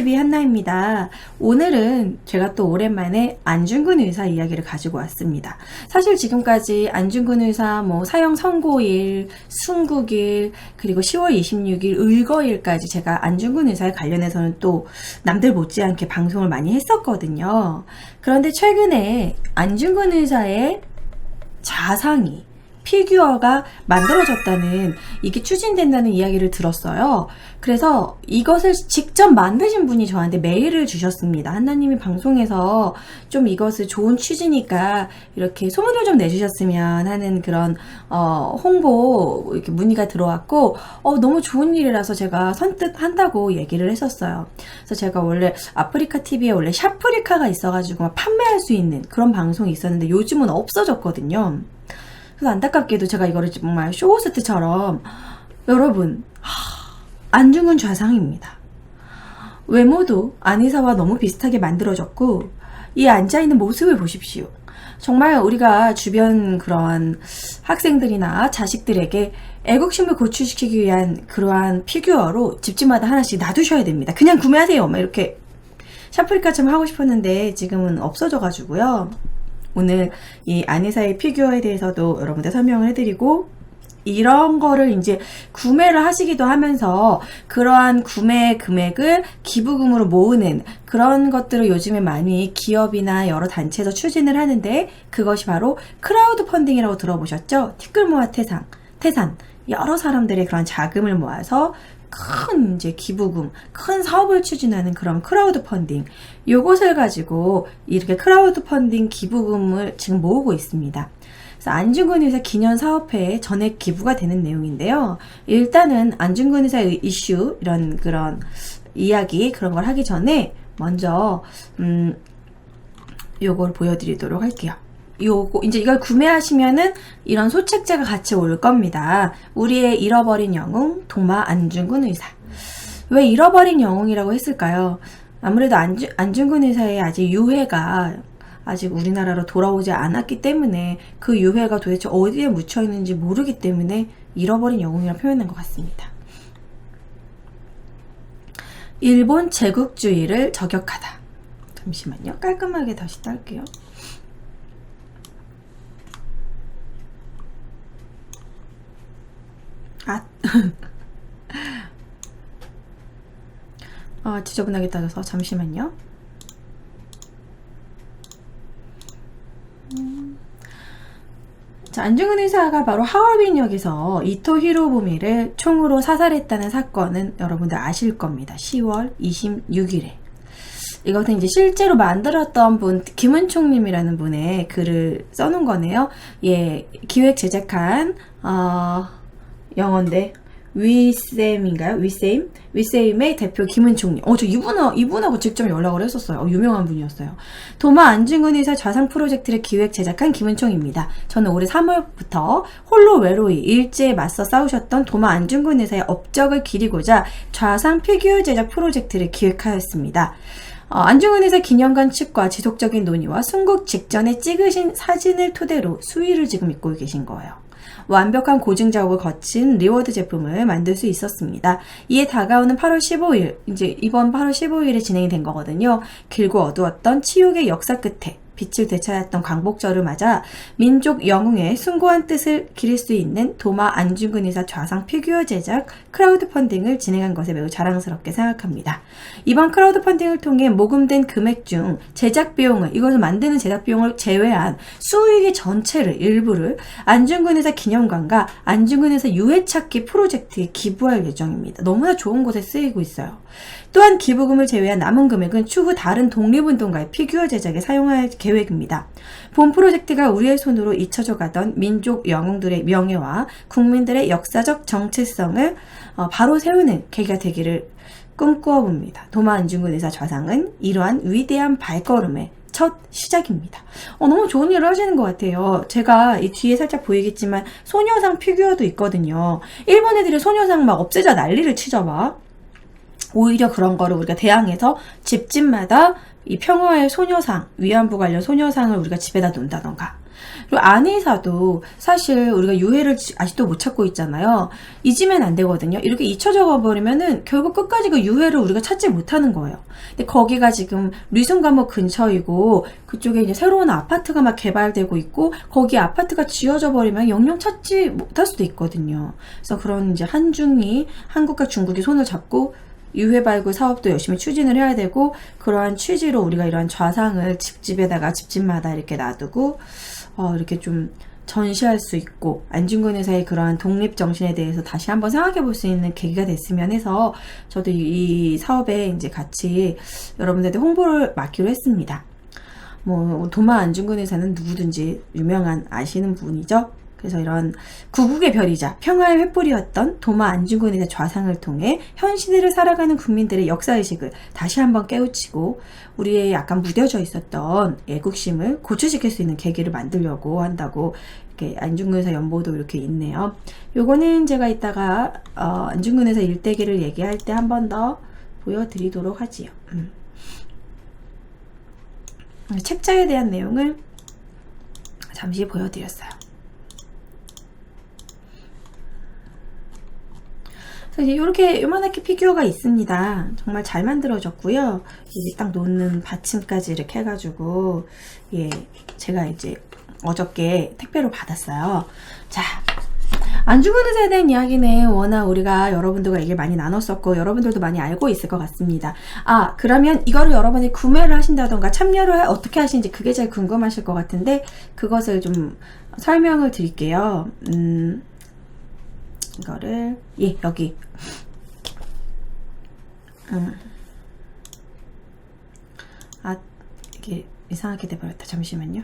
TV 한나입니다. 오늘은 제가 또 오랜만에 안중근 의사 이야기를 가지고 왔습니다. 사실 지금까지 안중근 의사 사형 선고일, 순국일, 그리고 10월 26일 의거일까지 제가 안중근 의사에 관련해서는 또 남들 못지않게 방송을 많이 했었거든요. 그런데 최근에 안중근 의사의 자상이 피규어가 만들어졌다는, 이게 추진된다는 이야기를 들었어요. 그래서 이것을 직접 만드신 분이 저한테 메일을 주셨습니다. 한나님이 방송에서 좀 이것을 좋은 취지니까 이렇게 소문을 좀 내주셨으면 하는 그런 홍보 이렇게 문의가 들어왔고, 너무 좋은 일이라서 제가 선뜻 한다고 얘기를 했었어요. 그래서 제가 원래 아프리카 TV에 원래 샤프리카가 있어가지고 판매할 수 있는 그런 방송이 있었는데 요즘은 없어졌거든요. 그래서 안타깝게도 제가 이거를 정말 쇼호스트처럼, 여러분, 안중근 좌상입니다. 외모도 안의사와 너무 비슷하게 만들어졌고, 이 앉아있는 모습을 보십시오. 정말 우리가 주변 그런 학생들이나 자식들에게 애국심을 고취시키기 위한 그러한 피규어로 집집마다 하나씩 놔두셔야 됩니다. 그냥 구매하세요. 이렇게 샤프리카처럼 하고 싶었는데 지금은 없어져가지고요. 오늘 이 안의사의 피규어에 대해서도 여러분들 설명을 해드리고, 이런 거를 이제 구매를 하시기도 하면서 그러한 구매 금액을 기부금으로 모으는 그런 것들을 요즘에 많이 기업이나 여러 단체에서 추진을 하는데, 그것이 바로 크라우드 펀딩이라고 들어보셨죠? 티끌모아 태산 여러 사람들의 그런 자금을 모아서 큰 이제 기부금, 큰 사업을 추진하는 그런 크라우드 펀딩, 요것을 가지고 이렇게 크라우드 펀딩 기부금을 지금 모으고 있습니다. 그래서 안중근 의사 기념사업회에 전액 기부가 되는 내용인데요. 일단은 안중근 의사의 이슈, 이런 그런 이야기, 그런 걸 하기 전에 먼저 요걸 보여드리도록 할게요. 이제 이걸 구매하시면은 이런 소책자가 같이 올 겁니다. 우리의 잃어버린 영웅 도마 안중근 의사. 왜 잃어버린 영웅이라고 했을까요? 아무래도 안중근 의사의 아직 유해가 아직 우리나라로 돌아오지 않았기 때문에, 그 유해가 도대체 어디에 묻혀 있는지 모르기 때문에 잃어버린 영웅이라고 표현한 것 같습니다. 일본 제국주의를 저격하다. 잠시만요. 깔끔하게 다시 딸게요. 지저분하게 따져서 잠시만요. 자, 안중근 의사가 바로 하얼빈역에서 이토 히로부미를 총으로 사살했다는 사건은 여러분들 아실 겁니다. 10월 26일에. 이것은 이제 실제로 만들었던 분, 김은총님이라는 분의 글을 써놓은 거네요. 예, 기획 제작한 영어인데 위쌤인가요? 위쌤의 대표 김은총님. 저 이분하고 직접 연락을 했었어요. 유명한 분이었어요. 도마 안중근 의사 좌상 프로젝트를 기획 제작한 김은총입니다. 저는 올해 3월부터 홀로 외로이 일제에 맞서 싸우셨던 도마 안중근 의사의 업적을 기리고자 좌상 피규어 제작 프로젝트를 기획하였습니다. 안중근 의사 기념관 측과 지속적인 논의와 순국 직전에 찍으신 사진을 토대로 수의를 지금 입고 계신 거예요. 완벽한 고증 작업을 거친 리워드 제품을 만들 수 있었습니다. 이에 다가오는 8월 15일, 이제 이번 8월 15일에 진행이 된 거거든요. 길고 어두웠던 치욕의 역사 끝에 빛을 되찾았던 광복절을 맞아 민족 영웅의 숭고한 뜻을 기릴 수 있는 도마 안중근 의사 좌상 피규어 제작 크라우드 펀딩을 진행한 것에 매우 자랑스럽게 생각합니다. 이번 크라우드 펀딩을 통해 모금된 금액 중 제작 비용을, 이것을 만드는 제작 비용을 제외한 수익의 전체를, 일부를 안중근 의사 기념관과 안중근 의사 유해찾기 프로젝트에 기부할 예정입니다. 너무나 좋은 곳에 쓰이고 있어요. 또한 기부금을 제외한 남은 금액은 추후 다른 독립운동가의 피규어 제작에 사용할 계획입니다. 본 프로젝트가 우리의 손으로 잊혀져 가던 민족 영웅들의 명예와 국민들의 역사적 정체성을 바로 세우는 계기가 되기를 꿈꾸어봅니다. 도마 안중근 의사 좌상은 이러한 위대한 발걸음의 첫 시작입니다. 너무 좋은 일을 하시는 것 같아요. 제가 이 뒤에 살짝 보이겠지만 소녀상 피규어도 있거든요. 일본 애들이 소녀상 막 없애자 난리를 치죠 막. 오히려 그런 거를 우리가 대항해서 집집마다 이 평화의 소녀상, 위안부 관련 소녀상을 우리가 집에다 놓는다던가, 그리고 안의사도 사실 우리가 유해를 아직도 못 찾고 있잖아요. 잊으면 안 되거든요. 이렇게 잊혀져 가버리면은 결국 끝까지 그 유해를 우리가 찾지 못하는 거예요. 근데 거기가 지금 리순감옥 근처이고 그쪽에 이제 새로운 아파트가 막 개발되고 있고 거기 아파트가 지어져 버리면 영영 찾지 못할 수도 있거든요. 그래서 그런 이제 한중이 한국과 중국이 손을 잡고 유해 발굴 사업도 열심히 추진을 해야 되고 그러한 취지로 우리가 이러한 좌상을 집집마다 이렇게 놔두고 이렇게 좀 전시할 수 있고 안중근 의사의 그러한 독립 정신에 대해서 다시 한번 생각해 볼 수 있는 계기가 됐으면 해서 저도 이 사업에 이제 같이 여러분들한테 홍보를 맡기로 했습니다. 뭐 도마 안중근 의사는 누구든지 유명한 아시는 분이죠. 그래서 이런 구국의 별이자 평화의 횃불이었던 도마 안중근 의사 좌상을 통해 현 시대를 살아가는 국민들의 역사의식을 다시 한번 깨우치고 우리의 약간 무뎌져 있었던 애국심을 고취시킬 수 있는 계기를 만들려고 한다고 이렇게 안중근 의사 연보도 이렇게 있네요. 요거는 제가 이따가 안중근 의사 일대기를 얘기할 때 한 번 더 보여드리도록 하지요. 책자에 대한 내용을 잠시 보여드렸어요. 이렇게 요만하게 피규어가 있습니다. 정말 잘 만들어졌고요. 이제 딱 놓는 받침까지 이렇게 해가지고 예, 제가 이제 어저께 택배로 받았어요. 자, 안중근 의사에 대한 이야기는 워낙 우리가 여러분들과 얘기를 많이 나눴었고 여러분들도 많이 알고 있을 것 같습니다. 그러면 이거를 여러분이 구매를 하신다던가 참여를 어떻게 하시는지 그게 제일 궁금하실 것 같은데 그것을 좀 설명을 드릴게요. 이거를 여기 이게 이상하게 돼버렸다. 잠시만요.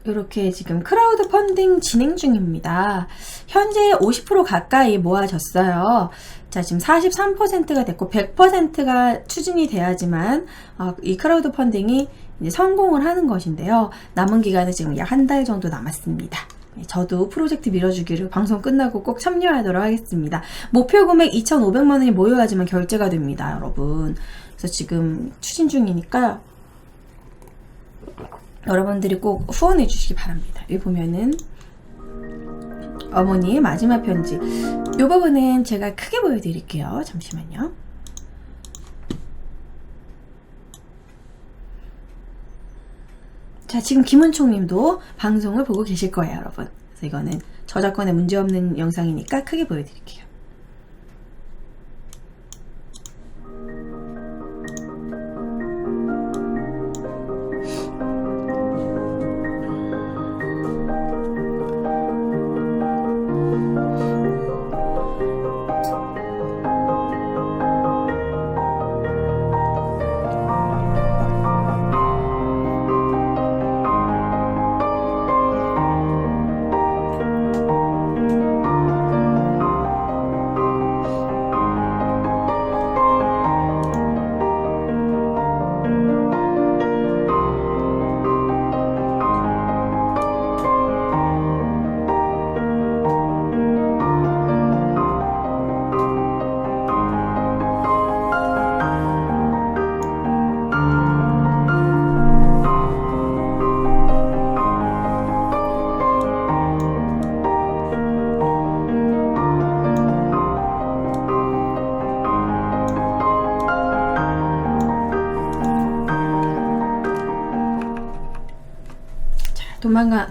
이렇게 지금 크라우드 펀딩 진행 중입니다. 현재 50% 가까이 모아졌어요. 자, 지금 43%가 됐고 100%가 추진이 돼야지만 이 크라우드 펀딩이 이제 성공을 하는 것인데요. 남은 기간은 지금 약 한 달 정도 남았습니다. 저도 프로젝트 밀어주기를 방송 끝나고 꼭 참여하도록 하겠습니다. 목표 금액 2,500만 원이 모여야지만 결제가 됩니다, 여러분. 그래서 지금 추진 중이니까 여러분들이 꼭 후원해 주시기 바랍니다. 여기 보면은 어머니의 마지막 편지. 이 부분은 제가 크게 보여드릴게요. 잠시만요. 자, 지금 김은총 님도 방송을 보고 계실 거예요, 여러분. 그래서 이거는 저작권에 문제없는 영상이니까 크게 보여드릴게요.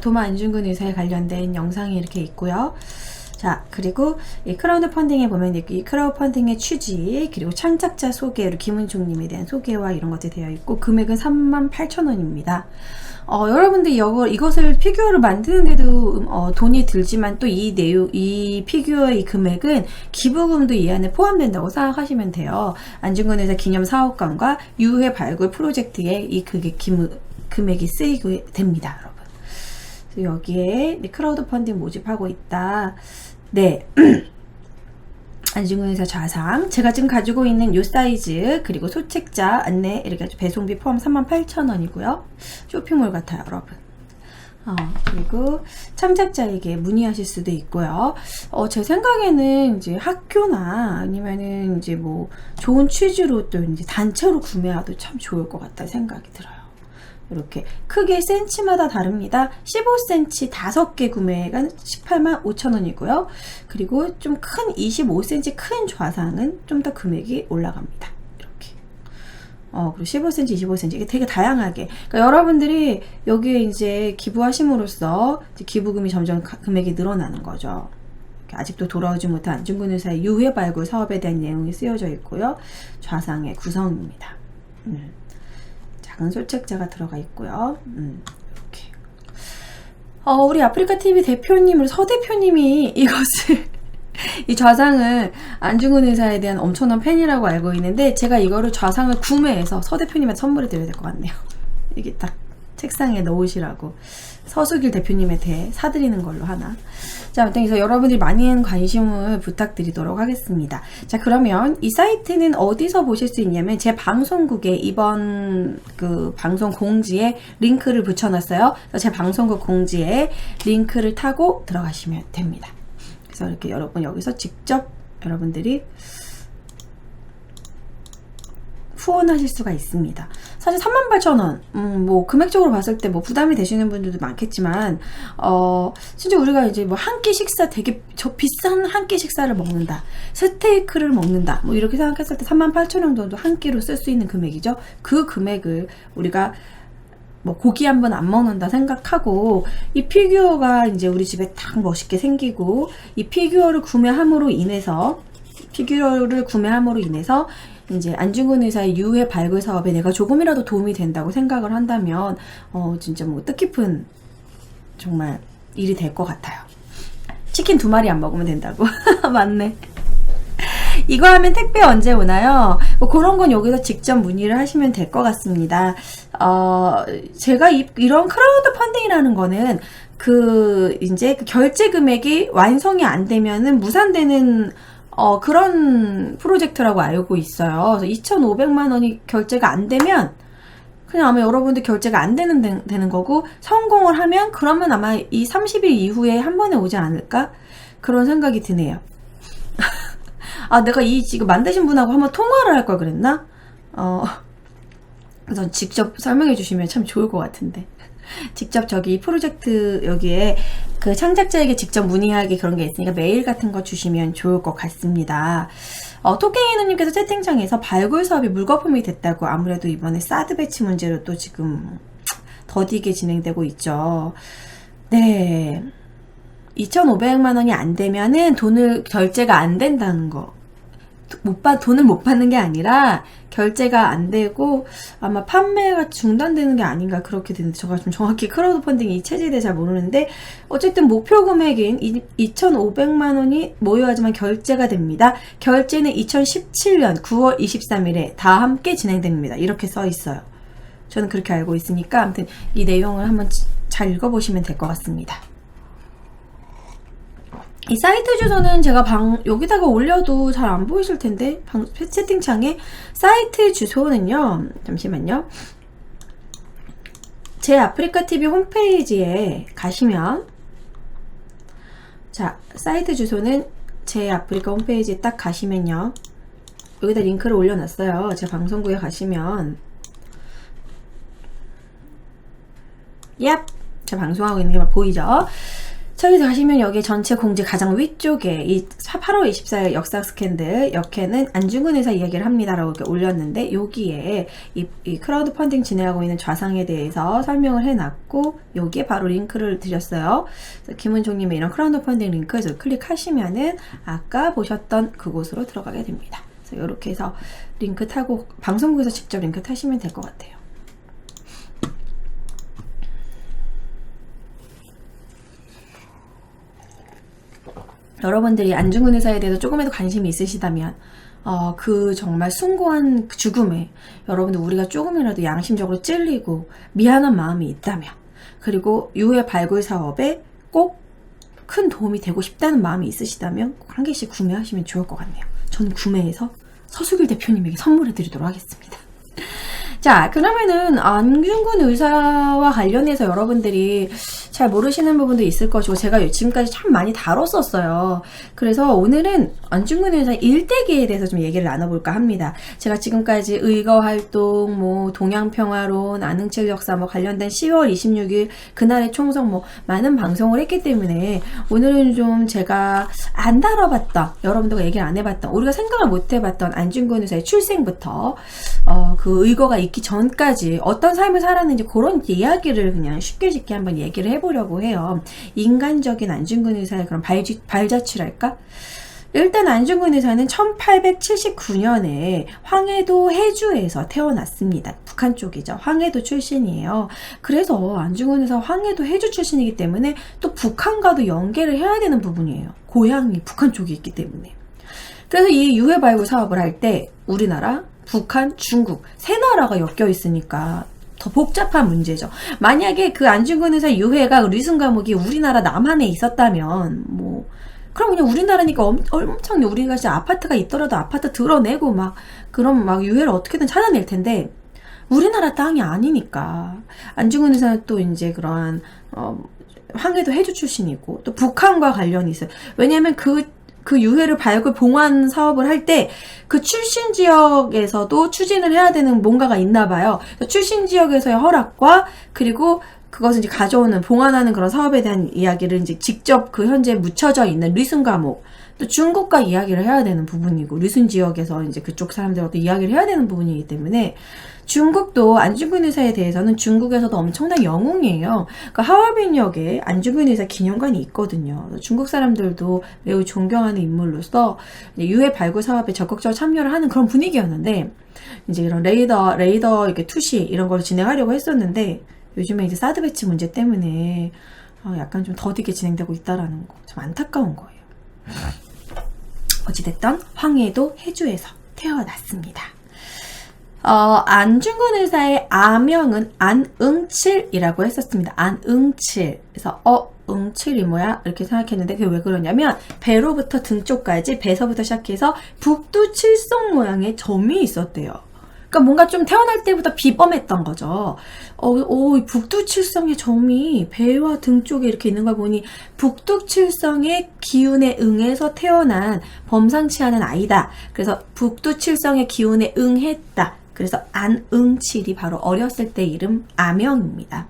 도마 안중근 의사에 관련된 영상이 이렇게 있고요. 자, 그리고 이 크라우드 펀딩에 보면 이 크라우드 펀딩의 취지, 그리고 창작자 소개, 김은총님에 대한 소개와 이런 것들이 되어 있고, 금액은 38,000원입니다. 여러분들 이것을 피규어를 만드는데도 돈이 들지만 또 이 피규어의 이 금액은 기부금도 이 안에 포함된다고 생각하시면 돼요. 안중근 의사 기념 사업관과 유해 발굴 프로젝트에 이 금액이 쓰이게 됩니다, 여러분. 여기에 크라우드 펀딩 모집하고 있다. 네. 안중근 의사 좌상. 제가 지금 가지고 있는 요 사이즈, 그리고 소책자 안내, 이렇게 배송비 포함 38,000원이고요. 쇼핑몰 같아요, 여러분. 그리고 참작자에게 문의하실 수도 있고요. 제 생각에는 이제 학교나 아니면은 이제 뭐 좋은 취지로 또 이제 단체로 구매해도 참 좋을 것 같다 생각이 들어요. 이렇게 크게 센치마다 다릅니다. 15cm 5개 구매가 185,000원이고요. 그리고 좀 큰 25cm 큰 좌상은 좀 더 금액이 올라갑니다. 이렇게. 그리고 15cm, 25cm 이게 되게 다양하게. 그러니까 여러분들이 여기에 이제 기부하심으로써 이제 기부금이 점점 금액이 늘어나는 거죠. 아직도 돌아오지 못한 안중근 의사의 유해 발굴 사업에 대한 내용이 쓰여져 있고요. 좌상의 구성입니다. 작은 솔책자가 들어가 있고요. 이렇게. 우리 아프리카TV 대표님, 우리 서 대표님이 이것을 이 좌상을 안중근 의사에 대한 엄청난 팬이라고 알고 있는데 제가 이거를 좌상을 구매해서 서 대표님한테 선물해 드려야 될 것 같네요. 이게 딱 책상에 넣으시라고 서수길 대표님한테 사드리는 걸로 하나. 자, 아무튼 그래서 여러분들이 많은 관심을 부탁드리도록 하겠습니다. 자, 그러면 이 사이트는 어디서 보실 수 있냐면 제 방송국에 이번 그 방송 공지에 링크를 붙여놨어요. 그래서 제 방송국 공지에 링크를 타고 들어가시면 됩니다. 그래서 이렇게 여러분 여기서 직접 여러분들이 후원하실 수가 있습니다. 사실 38,000원, 뭐 금액적으로 봤을 때 뭐 부담이 되시는 분들도 많겠지만, 진짜 우리가 이제 뭐 한 끼 식사 되게 비싼 한 끼 식사를 먹는다, 스테이크를 먹는다, 뭐 이렇게 생각했을 때 38,000원 정도 한 끼로 쓸 수 있는 금액이죠. 그 금액을 우리가 뭐 고기 한 번 안 먹는다 생각하고 이 피규어가 이제 우리 집에 딱 멋있게 생기고 이 피규어를 구매함으로 인해서 이제 안중근 의사의 유해 발굴 사업에 내가 조금이라도 도움이 된다고 생각을 한다면 진짜 뭐 뜻깊은 정말 일이 될 것 같아요. 치킨 2마리 안 먹으면 된다고. 맞네. 이거 하면 택배 언제 오나요? 뭐 그런 건 여기서 직접 문의를 하시면 될 것 같습니다. 제가 이런 크라우드 펀딩이라는 거는 이제 그 결제 금액이 완성이 안 되면은 무산되는 그런 프로젝트라고 알고 있어요. 그래서 2,500만 원이 결제가 안 되면 그냥 아마 여러분들 결제가 안 되는 거고, 성공을 하면 그러면 아마 이 30일 이후에 한 번에 오지 않을까? 그런 생각이 드네요. 내가 지금 만드신 분하고 한번 통화를 할 걸 그랬나? 그래서 직접 설명해 주시면 참 좋을 것 같은데. 직접 저기 프로젝트 여기에 그 창작자에게 직접 문의하기 그런 게 있으니까 메일 같은 거 주시면 좋을 것 같습니다. 토깽이누님께서 채팅창에서 발굴 사업이 물거품이 됐다고, 아무래도 이번에 사드 배치 문제로 또 지금 더디게 진행되고 있죠. 네. 2,500만 원이 안 되면은 결제가 안 된다는 거. 돈을 못 받는 게 아니라 결제가 안 되고 아마 판매가 중단되는 게 아닌가 그렇게 되는데, 제가 좀 정확히 크라우드 펀딩 이 체제에 대해 잘 모르는데 어쨌든 목표 금액인 2,500만 원이 모여야지만 결제가 됩니다. 결제는 2017년 9월 23일에 다 함께 진행됩니다. 이렇게 써 있어요. 저는 그렇게 알고 있으니까 아무튼 이 내용을 한번 잘 읽어보시면 될 것 같습니다. 이 사이트 주소는 제가 여기다가 올려도 잘 안 보이실 텐데, 채팅창에 사이트 주소는요, 잠시만요. 제 아프리카TV 홈페이지에 가시면, 자, 사이트 주소는 제 아프리카 홈페이지에 딱 가시면요, 여기다 링크를 올려놨어요. 제 방송국에 가시면, 제가 방송하고 있는 게 막 보이죠? 저기 가시면 여기 전체 공지 가장 위쪽에 이 8월 24일 역사 스캔들 역회는 안중근 의사 이야기를 합니다라고 이렇게 올렸는데, 여기에 이 크라우드 펀딩 진행하고 있는 좌상에 대해서 설명을 해놨고 여기에 바로 링크를 드렸어요. 김은종님의 이런 크라우드 펀딩 링크에서 클릭하시면은 아까 보셨던 그곳으로 들어가게 됩니다. 그래서 이렇게 해서 링크 타고 방송국에서 직접 링크 타시면 될 것 같아요. 여러분들이 안중근 의사에 대해서 조금이라도 관심이 있으시다면 그 정말 숭고한 죽음에 여러분들 우리가 조금이라도 양심적으로 찔리고 미안한 마음이 있다면, 그리고 유해 발굴 사업에 꼭 큰 도움이 되고 싶다는 마음이 있으시다면 꼭 한 개씩 구매하시면 좋을 것 같네요. 저는 구매해서 서수길 대표님에게 선물해 드리도록 하겠습니다. 자, 그러면은 안중근 의사와 관련해서 여러분들이 잘 모르시는 부분도 있을 것이고 제가 지금까지 참 많이 다뤘었어요. 그래서 오늘은 안중근 의사 일대기에 대해서 좀 얘기를 나눠볼까 합니다. 제가 지금까지 의거활동, 뭐 동양평화론, 안흥칠 역사 뭐 관련된 10월 26일 그날의 총성 뭐 많은 방송을 했기 때문에 오늘은 좀 제가 안 다뤄봤던, 여러분들과 얘기를 안 해봤던, 우리가 생각을 못 해봤던 안중근 의사의 출생부터 그 의거가 있기 전까지 어떤 삶을 살았는지 그런 이야기를 그냥 쉽게 한번 얘기를 해보려고 해요. 인간적인 안중근 의사의 그런 발자취랄까? 일단 안중근 의사는 1879년에 황해도 해주에서 태어났습니다. 북한 쪽이죠. 황해도 출신이에요. 그래서 안중근 의사 황해도 해주 출신이기 때문에 또 북한과도 연계를 해야 되는 부분이에요. 고향이 북한 쪽이 있기 때문에. 그래서 이 유해 발굴 사업을 할 때 우리나라, 북한, 중국 세 나라가 엮여 있으니까 더 복잡한 문제죠. 만약에 그 안중근 의사 유해가 리순 감옥이 우리나라 남한에 있었다면 뭐 그럼 그냥 우리나라니까 엄청 우리가 진짜 아파트가 있더라도 아파트 드러내고 막 그럼 막 유해를 어떻게든 찾아낼 텐데 우리나라 땅이 아니니까 안중근 의사는 또 이제 그러한 황해도 해주 출신이고 또 북한과 관련이 있어요. 왜냐하면 그 유해를 발굴 봉환 사업을 할 때 그 출신 지역에서도 추진을 해야 되는 뭔가가 있나 봐요. 출신 지역에서의 허락과 그리고 그것을 이제 가져오는 봉환하는 그런 사업에 대한 이야기를 이제 직접 그 현재 묻혀져 있는 리순 감옥 또 중국과 이야기를 해야 되는 부분이고 리순 지역에서 이제 그쪽 사람들과 또 이야기를 해야 되는 부분이기 때문에 중국도 안중근 의사에 대해서는 중국에서도 엄청난 영웅이에요. 그 하얼빈역에 안중근 의사 기념관이 있거든요. 중국 사람들도 매우 존경하는 인물로서 유해 발굴 사업에 적극적으로 참여를 하는 그런 분위기였는데 이제 이런 레이더 이렇게 투시 이런 걸 진행하려고 했었는데 요즘에 이제 사드 배치 문제 때문에 약간 좀 더디게 진행되고 있다라는 거 좀 안타까운 거예요. 어찌됐든 황해도 해주에서 태어났습니다. 안중근 의사의 아명은 안응칠이라고 했었습니다. 안응칠. 그래서 응칠이 뭐야? 이렇게 생각했는데 그게 왜 그러냐면 배로부터 등 쪽까지 배서부터 시작해서 북두칠성 모양의 점이 있었대요. 그러니까 뭔가 좀 태어날 때부터 비범했던 거죠. 북두칠성의 점이 배와 등 쪽에 이렇게 있는 걸 보니 북두칠성의 기운에 응해서 태어난 범상치 않은 아이다. 그래서 북두칠성의 기운에 응했다. 그래서 안응칠이 바로 어렸을 때 이름 아명입니다.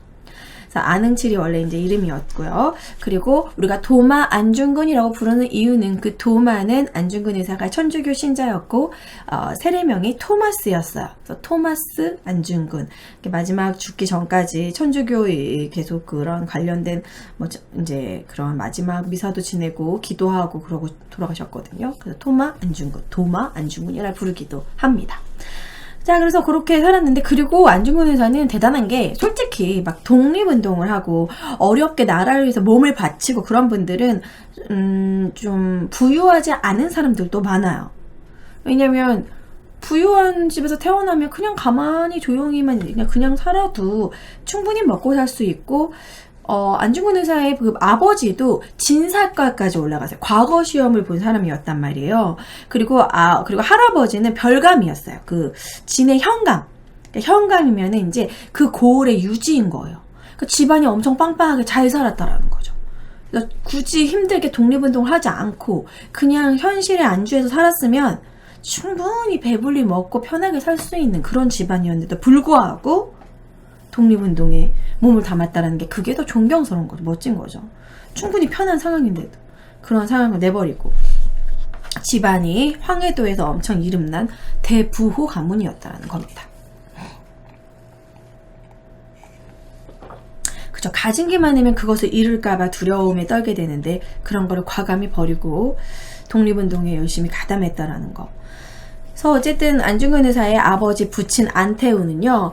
그래서 안응칠이 원래 이제 이름이었고요. 그리고 우리가 도마 안중근이라고 부르는 이유는 그 도마는 안중근 의사가 천주교 신자였고 세례명이 토마스였어요. 그래서 토마스 안중근. 마지막 죽기 전까지 천주교에 계속 그런 관련된 뭐 이제 그런 마지막 미사도 지내고 기도하고 그러고 돌아가셨거든요. 그래서 도마 안중근이라 부르기도 합니다. 자, 그래서 그렇게 살았는데, 그리고 안중근 의사는 대단한 게, 솔직히 막 독립운동을 하고, 어렵게 나라를 위해서 몸을 바치고 그런 분들은, 좀 부유하지 않은 사람들도 많아요. 왜냐면, 부유한 집에서 태어나면 그냥 가만히 조용히만 그냥 살아도 충분히 먹고 살 수 있고, 안중근 의사의 그 아버지도 진사과까지 올라가세요. 과거 시험을 본 사람이었단 말이에요. 그리고 할아버지는 별감이었어요. 그 진의 현감. 그러니까 현감이면은 이제 그 고을의 유지인 거예요. 그러니까 집안이 엄청 빵빵하게 잘 살았다라는 거죠. 그래서 굳이 힘들게 독립운동을 하지 않고 그냥 현실에 안주해서 살았으면 충분히 배불리 먹고 편하게 살 수 있는 그런 집안이었는데도 불구하고 독립운동에 몸을 담았다는 게 그게 더 존경스러운 거죠. 멋진 거죠. 충분히 편한 상황인데도 그런 상황을 내버리고 집안이 황해도에서 엄청 이름난 대부호 가문이었다는 겁니다. 그죠. 가진 게 많으면 그것을 잃을까봐 두려움에 떨게 되는데 그런 거를 과감히 버리고 독립운동에 열심히 가담했다라는 거. 그래서 어쨌든 안중근 의사의 아버지 부친 안태우는요,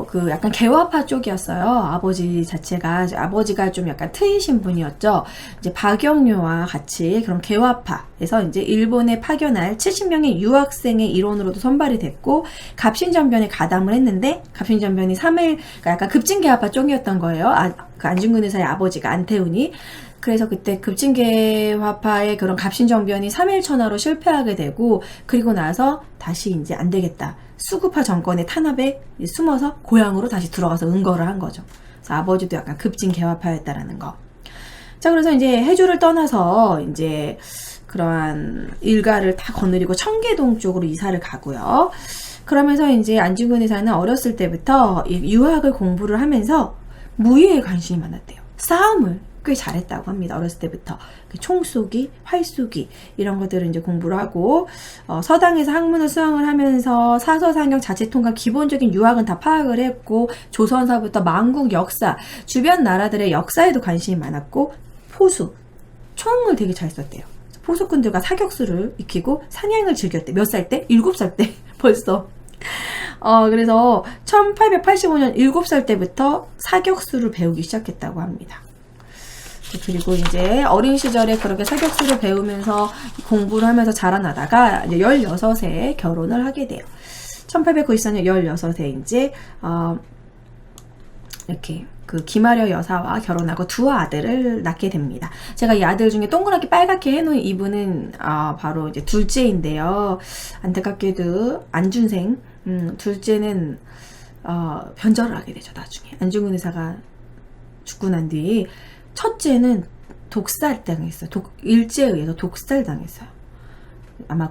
그 약간 개화파 쪽이었어요. 아버지 자체가, 아버지가 좀 약간 트이신 분이었죠. 이제 박영료와 같이 그런 개화파에서 이제 일본에 파견할 70명의 유학생의 일원으로도 선발이 됐고, 갑신전변에 가담을 했는데, 갑신전변이 3일, 그러니까 약간 급진개화파 쪽이었던 거예요. 그 안중근 의사의 아버지가 안태운이. 그래서 그때 급진개화파의 그런 갑신정변이 3일 천하로 실패하게 되고 그리고 나서 다시 이제 안 되겠다. 수구파 정권의 탄압에 숨어서 고향으로 다시 들어가서 응거를 한 거죠. 그래서 아버지도 약간 급진 개화파였다라는 거. 자, 그래서 이제 해주를 떠나서 이제 그러한 일가를 다 거느리고 청계동 쪽으로 이사를 가고요. 그러면서 이제 안중근 의사는 어렸을 때부터 유학을 공부를 하면서 무예에 관심이 많았대요. 싸움을 꽤 잘했다고 합니다. 어렸을 때부터 총 쏘기, 활 쏘기 이런 것들을 이제 공부를 하고 서당에서 학문을 수강을 하면서 사서상경, 자체통과 기본적인 유학은 다 파악을 했고 조선서부터 만국 역사, 주변 나라들의 역사에도 관심이 많았고 포수, 총을 되게 잘 썼대요. 포수꾼들과 사격수를 익히고 사냥을 즐겼대. 몇 살 때? 7살 때 벌써. 그래서 1885년 7살 때부터 사격수를 배우기 시작했다고 합니다. 그리고 이제 어린 시절에 그렇게 사격수를 배우면서 공부를 하면서 자라나다가 이제 16세 결혼을 하게 돼요. 1894년 16세 이제 이렇게 그 김아려 여사와 결혼하고 두 아들을 낳게 됩니다. 제가 이 아들 중에 동그랗게 빨갛게 해놓은 이분은 바로 이제 둘째인데요. 안타깝게도 안준생, 둘째는 변절을 하게 되죠. 나중에 안중근 의사가 죽고 난 뒤 첫째는 독살당했어요. 일제에 의해서 독살당했어요. 아마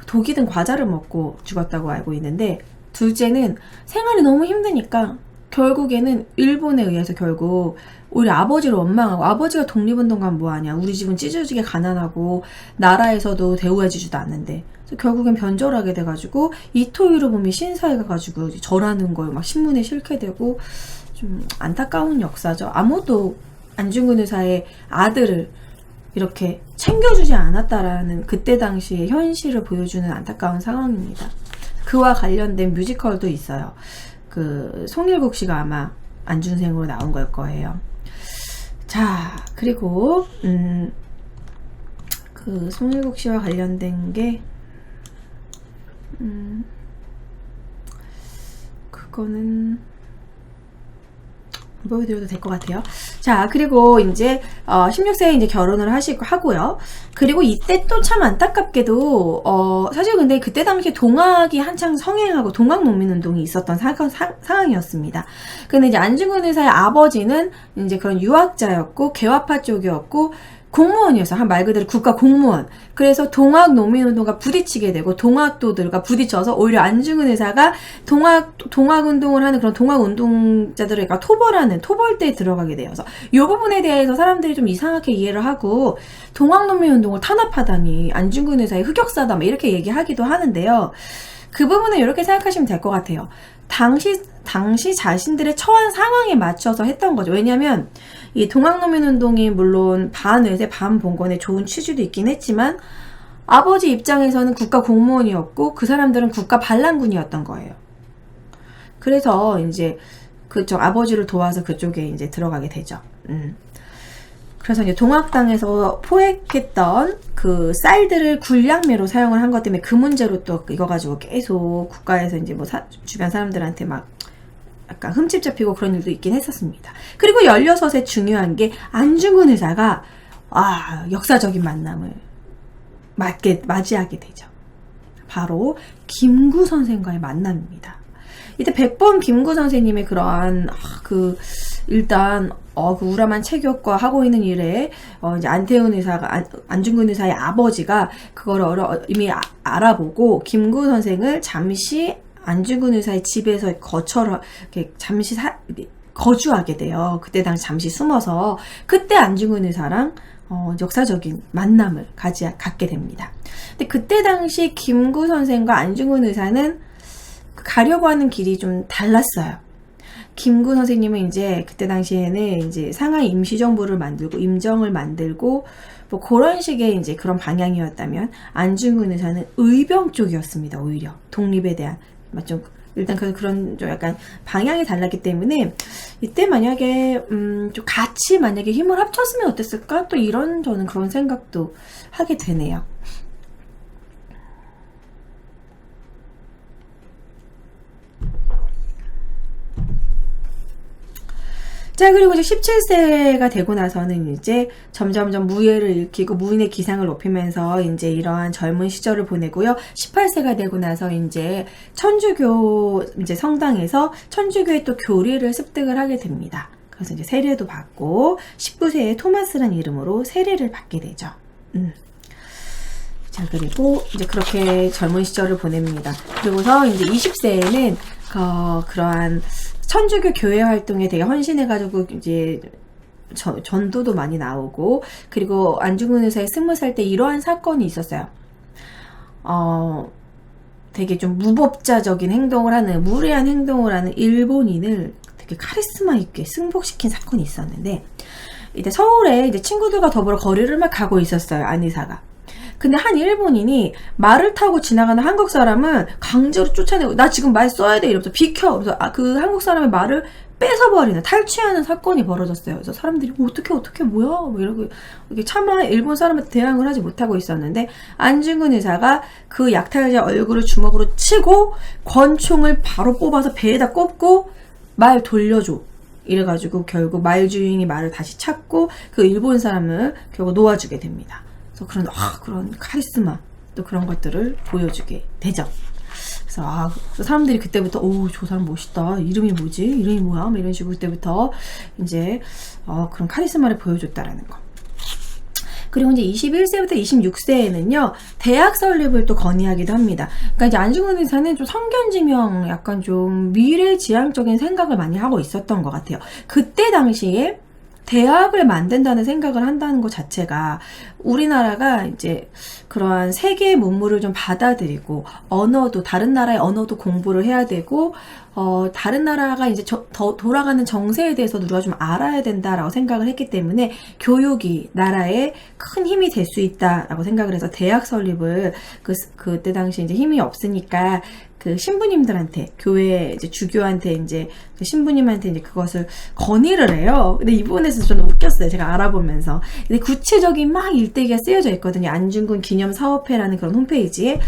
독이 든 과자를 먹고 죽었다고 알고 있는데, 둘째는 생활이 너무 힘드니까 결국에는 일본에 의해서 결국 오히려 아버지를 원망하고, 아버지가 독립운동가면 뭐하냐, 우리 집은 찢어지게 가난하고 나라에서도 대우해주지도 않는데, 그래서 결국엔 변절하게 돼가지고 이토 히로부미 신사에 가가지고 절하는 걸 막 신문에 실게 되고, 좀 안타까운 역사죠. 아무도 안중근 의사의 아들을 이렇게 챙겨주지 않았다라는 그때 당시의 현실을 보여주는 안타까운 상황입니다. 그와 관련된 뮤지컬도 있어요. 그 송일국 씨가 아마 안준생으로 나온 걸 거예요. 자, 그리고 그 송일국 씨와 관련된 게 그거는 보여드려도 될 것 같아요. 자, 그리고 이제 16세에 이제 결혼을 하고요. 그리고 이때 또 참 안타깝게도 사실 근데 그때 당시에 동학이 한창 성행하고 동학농민운동이 있었던 상황이었습니다. 근데 이제 안중근 의사의 아버지는 이제 그런 유학자였고 개화파 쪽이었고 공무원이었어요. 말 그대로 국가 공무원. 그래서 동학농민운동과 부딪히게 되고 동학도들과 부딪혀서 오히려 안중근 의사가 동학운동을 하는 그런 동학운동자들을 토벌하는 토벌대에 들어가게 되어서 이 부분에 대해서 사람들이 좀 이상하게 이해를 하고 동학농민운동을 탄압하다니 안중근 의사의 흑역사다 막 이렇게 얘기하기도 하는데요. 그 부분은 이렇게 생각하시면 될 것 같아요. 당시 자신들의 처한 상황에 맞춰서 했던 거죠. 왜냐면 이 동학농민운동이 물론 반의세 반봉건의 좋은 취지도 있긴 했지만 아버지 입장에서는 국가 공무원이었고 그 사람들은 국가 반란군이었던 거예요. 그래서 이제 그쪽 아버지를 도와서 그쪽에 이제 들어가게 되죠. 그래서 이제 동학당에서 포획했던 그 쌀들을 굴량매로 사용을 한 것 때문에 그 문제로 또 이거 가지고 계속 국가에서 이제 뭐 주변 사람들한테 막 약간 흠집 잡히고 그런 일도 있긴 했었습니다. 그리고 16에 중요한 게 안중근 의사가 역사적인 만남을 맞이하게 되죠. 바로 김구 선생과의 만남입니다. 이때 백범 김구 선생님의 그러한 일단 그 우람한 체격과 하고 있는 일에 이제 안태훈 의사가 안중근 의사의 아버지가 그걸 이미 알아보고 김구 선생을 잠시 안중근 의사의 집에서 잠시 거주하게 돼요. 그때 당시 잠시 숨어서 그때 안중근 의사랑 역사적인 만남을 갖게 됩니다. 근데 그때 당시 김구 선생과 안중근 의사는 가려고 하는 길이 좀 달랐어요. 김구 선생님은 이제 그때 당시에는 이제 상하이 임시정부를 만들고 임정을 만들고 뭐 그런 식의 이제 그런 방향이었다면 안중근 의사는 의병 쪽이었습니다. 오히려 독립에 대한 좀 일단 그런 좀 약간 방향이 달랐기 때문에 이때 만약에 좀 같이 만약에 힘을 합쳤으면 어땠을까? 또 이런 저는 그런 생각도 하게 되네요. 자, 그리고 이제 17세가 되고 나서는 이제 점점점 무예를 익히고 무인의 기상을 높이면서 이제 이러한 젊은 시절을 보내고요. 18세가 되고 나서 이제 천주교 이제 성당에서 천주교의 또 교리를 습득을 하게 됩니다. 그래서 이제 세례도 받고 19세에 토마스란 이름으로 세례를 받게 되죠. 자, 그리고 이제 그렇게 젊은 시절을 보냅니다. 그리고서 이제 20세에는 그러한 천주교 교회 활동에 되게 헌신해가지고 이제 전도도 많이 나오고, 그리고 안중근 의사의 20살 때 이러한 사건이 있었어요. 되게 좀 무법자적인 행동을 하는, 무례한 행동을 하는 일본인을 되게 카리스마 있게 승복시킨 사건이 있었는데, 이제 서울에 이제 친구들과 더불어 거리를 막 가고 있었어요, 안 의사가. 근데 한 일본인이 말을 타고 지나가는 한국 사람을 강제로 쫓아내고, 나 지금 말 써야 돼 이러면서 비켜. 그래서 그 한국 사람의 말을 뺏어버리는, 탈취하는 사건이 벌어졌어요. 그래서 사람들이 어떻게 뭐야 뭐 이러고 이렇게 차마 일본 사람한테 대항을 하지 못하고 있었는데, 안중근 의사가 그 약탈자 얼굴을 주먹으로 치고 권총을 바로 뽑아서 배에다 꽂고 말 돌려줘 이래가지고 결국 말 주인이 말을 다시 찾고 그 일본 사람을 결국 놓아주게 됩니다. 그래서 그런 카리스마, 또 그런 것들을 보여주게 되죠. 그래서 사람들이 그때부터 저 사람 멋있다, 이름이 뭐지, 이름이 뭐야, 뭐 이런 식으로 그때부터 이제 그런 카리스마를 보여줬다라는 거. 그리고 이제 21세부터 26세에는요, 대학 설립을 또 건의하기도 합니다. 그러니까 이제 안중근 의사는 좀 성견지명, 약간 좀 미래지향적인 생각을 많이 하고 있었던 것 같아요. 그때 당시에 대학을 만든다는 생각을 한다는 것 자체가, 우리나라가 이제 그러한 세계의 문물을 좀 받아들이고, 언어도, 다른 나라의 언어도 공부를 해야 되고, 다른 나라가 이제 돌아가는 정세에 대해서 우리가 좀 알아야 된다라고 생각을 했기 때문에, 교육이 나라에 큰 힘이 될 수 있다라고 생각을 해서 대학 설립을, 그때 당시 이제 힘이 없으니까, 그 신부님들한테, 교회 이제 주교한테 이제 그 신부님한테 이제 그것을 건의를 해요. 근데 이 부분에서 저는 웃겼어요. 제가 알아보면서. 근데 구체적인 막 일대기가 쓰여져 있거든요. 안중근 기념 사업회라는 그런 홈페이지에.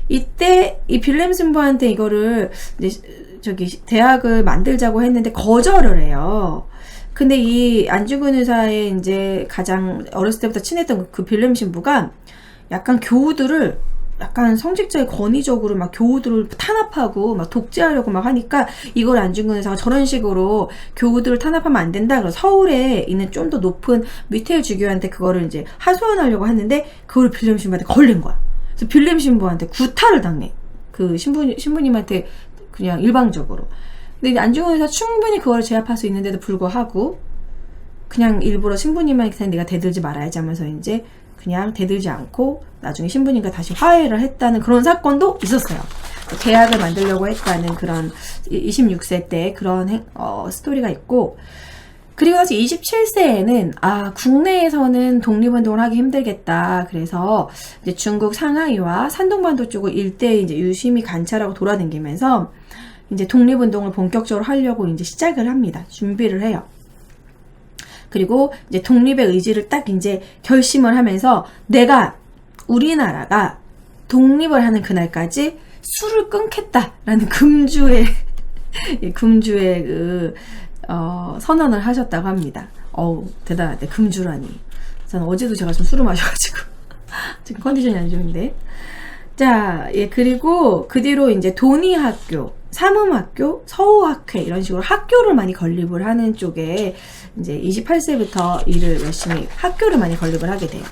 이때 이 빌렘 신부한테 이거를 이제 대학을 만들자고 했는데 거절을 해요. 근데 이 안중근 의사의 이제 가장 어렸을 때부터 친했던 그 빌렘 신부가 약간 교우들을, 약간 성직자의 권위적으로 막 교우들을 탄압하고 막 독재하려고 막 하니까, 이걸 안중근 의사가 저런 식으로 교우들을 탄압하면 안 된다, 그래서 서울에 있는 좀 더 높은 밑에 주교한테 그거를 이제 하소연하려고 했는데, 그걸 빌렘 신부한테 걸린 거야. 그래서 빌렘 신부한테 구타를 당해. 그 신부님한테 그냥 일방적으로. 근데 안중근 의사 충분히 그거를 제압할 수 있는데도 불구하고 그냥 일부러 신부님한테 내가 대들지 말아야지 하면서 이제 그냥 대들지 않고 나중에 신부님과 다시 화해를 했다는 그런 사건도 있었어요. 대학을 만들려고 했다는 그런 26세 때 그런 스토리가 있고, 그리고 나서 27세에는 국내에서는 독립운동을 하기 힘들겠다. 그래서 이제 중국 상하이와 산동반도 쪽을 일대에 이제 유심히 관찰하고 돌아다니면서 이제 독립운동을 본격적으로 하려고 이제 시작을 합니다. 준비를 해요. 그리고 이제 독립의 의지를 딱 이제 결심을 하면서, 우리나라가 독립을 하는 그날까지 술을 끊겠다라는 금주의 선언을 하셨다고 합니다. 대단하대. 금주라니. 저는 어제도 제가 좀 술을 마셔가지고 지금 컨디션이 안 좋은데. 자, 그리고 그 뒤로 이제 도니학교, 삼음학교, 서우학회 이런 식으로 학교를 많이 건립을 하는 쪽에 이제 28세부터 일을 열심히 학교를 많이 건립을 하게 돼요.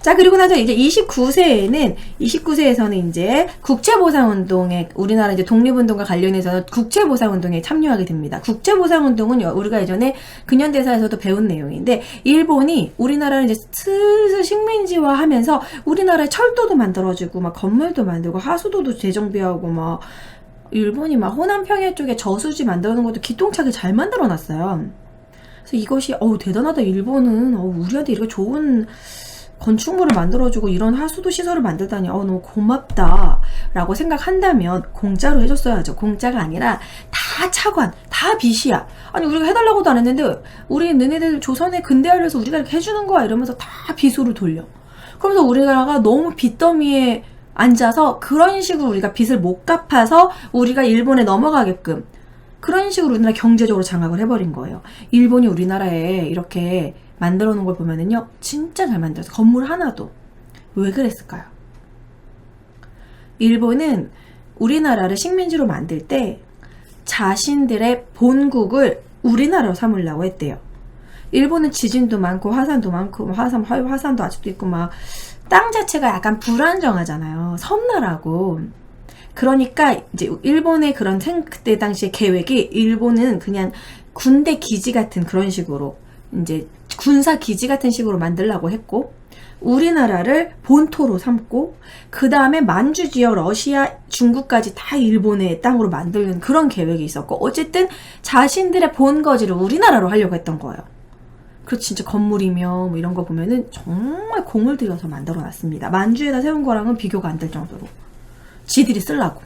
자, 그리고 나서 이제 29세에서는 이제 국제보상운동에, 우리나라 이제 독립운동과 관련해서 국제보상운동에 참여하게 됩니다. 국제보상운동은 우리가 예전에 근현대사에서도 배운 내용인데, 일본이 우리나라를 이제 슬슬 식민지화 하면서 우리나라에 철도도 만들어주고, 막 건물도 만들고, 하수도도 재정비하고, 막, 일본이 막 호남평야 쪽에 저수지 만들어 놓은 것도 기똥차게 잘 만들어 놨어요. 그래서 이것이, 대단하다. 일본은, 우리한테 이렇게 좋은 건축물을 만들어주고 이런 하수도 시설을 만들다니 너무 고맙다 라고 생각한다면 공짜로 해줬어야죠. 공짜가 아니라 다 차관, 다 빚이야. 아니 우리가 해달라고도 안 했는데 우리 너네들 조선에 근대화를 해서 우리가 이렇게 해주는 거야 이러면서 다 빚으로 돌려. 그러면서 우리나라가 너무 빚더미에 앉아서 그런 식으로 우리가 빚을 못 갚아서 우리가 일본에 넘어가게끔 그런 식으로 우리나라 경제적으로 장악을 해버린 거예요. 일본이 우리나라에 이렇게 만들어 놓은 걸 보면은요, 진짜 잘 만들었어요. 건물 하나도. 왜 그랬을까요? 일본은 우리나라를 식민지로 만들 때 자신들의 본국을 우리나라로 삼으려고 했대요. 일본은 지진도 많고 화산도 많고 화산도 아직도 있고 막 땅 자체가 약간 불안정하잖아요. 섬나라고. 그러니까 이제 일본의 그런 그때 당시에 계획이 일본은 그냥 군대 기지 같은 그런 식으로 이제 군사 기지 같은 식으로 만들려고 했고 우리나라를 본토로 삼고 그 다음에 만주 지역 러시아 중국까지 다 일본의 땅으로 만드는 그런 계획이 있었고 어쨌든 자신들의 본거지를 우리나라로 하려고 했던 거예요. 그래서 진짜 건물이며 뭐 이런 거 보면은 정말 공을 들여서 만들어 놨습니다. 만주에다 세운 거랑은 비교가 안 될 정도로 지들이 쓰려고.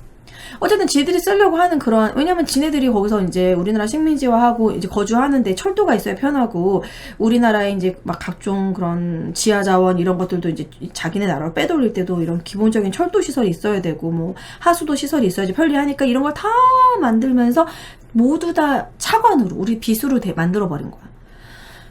어쨌든 지들이 쓰려고 하는 그런, 왜냐면 지네들이 거기서 이제 우리나라 식민지화하고 이제 거주하는데 철도가 있어야 편하고 우리나라에 이제 막 각종 그런 지하자원 이런 것들도 이제 자기네 나라로 빼돌릴 때도 이런 기본적인 철도 시설이 있어야 되고 뭐 하수도 시설이 있어야지 편리하니까 이런 걸 다 만들면서 모두 다 차관으로 우리 빚으로 만들어 버린 거야.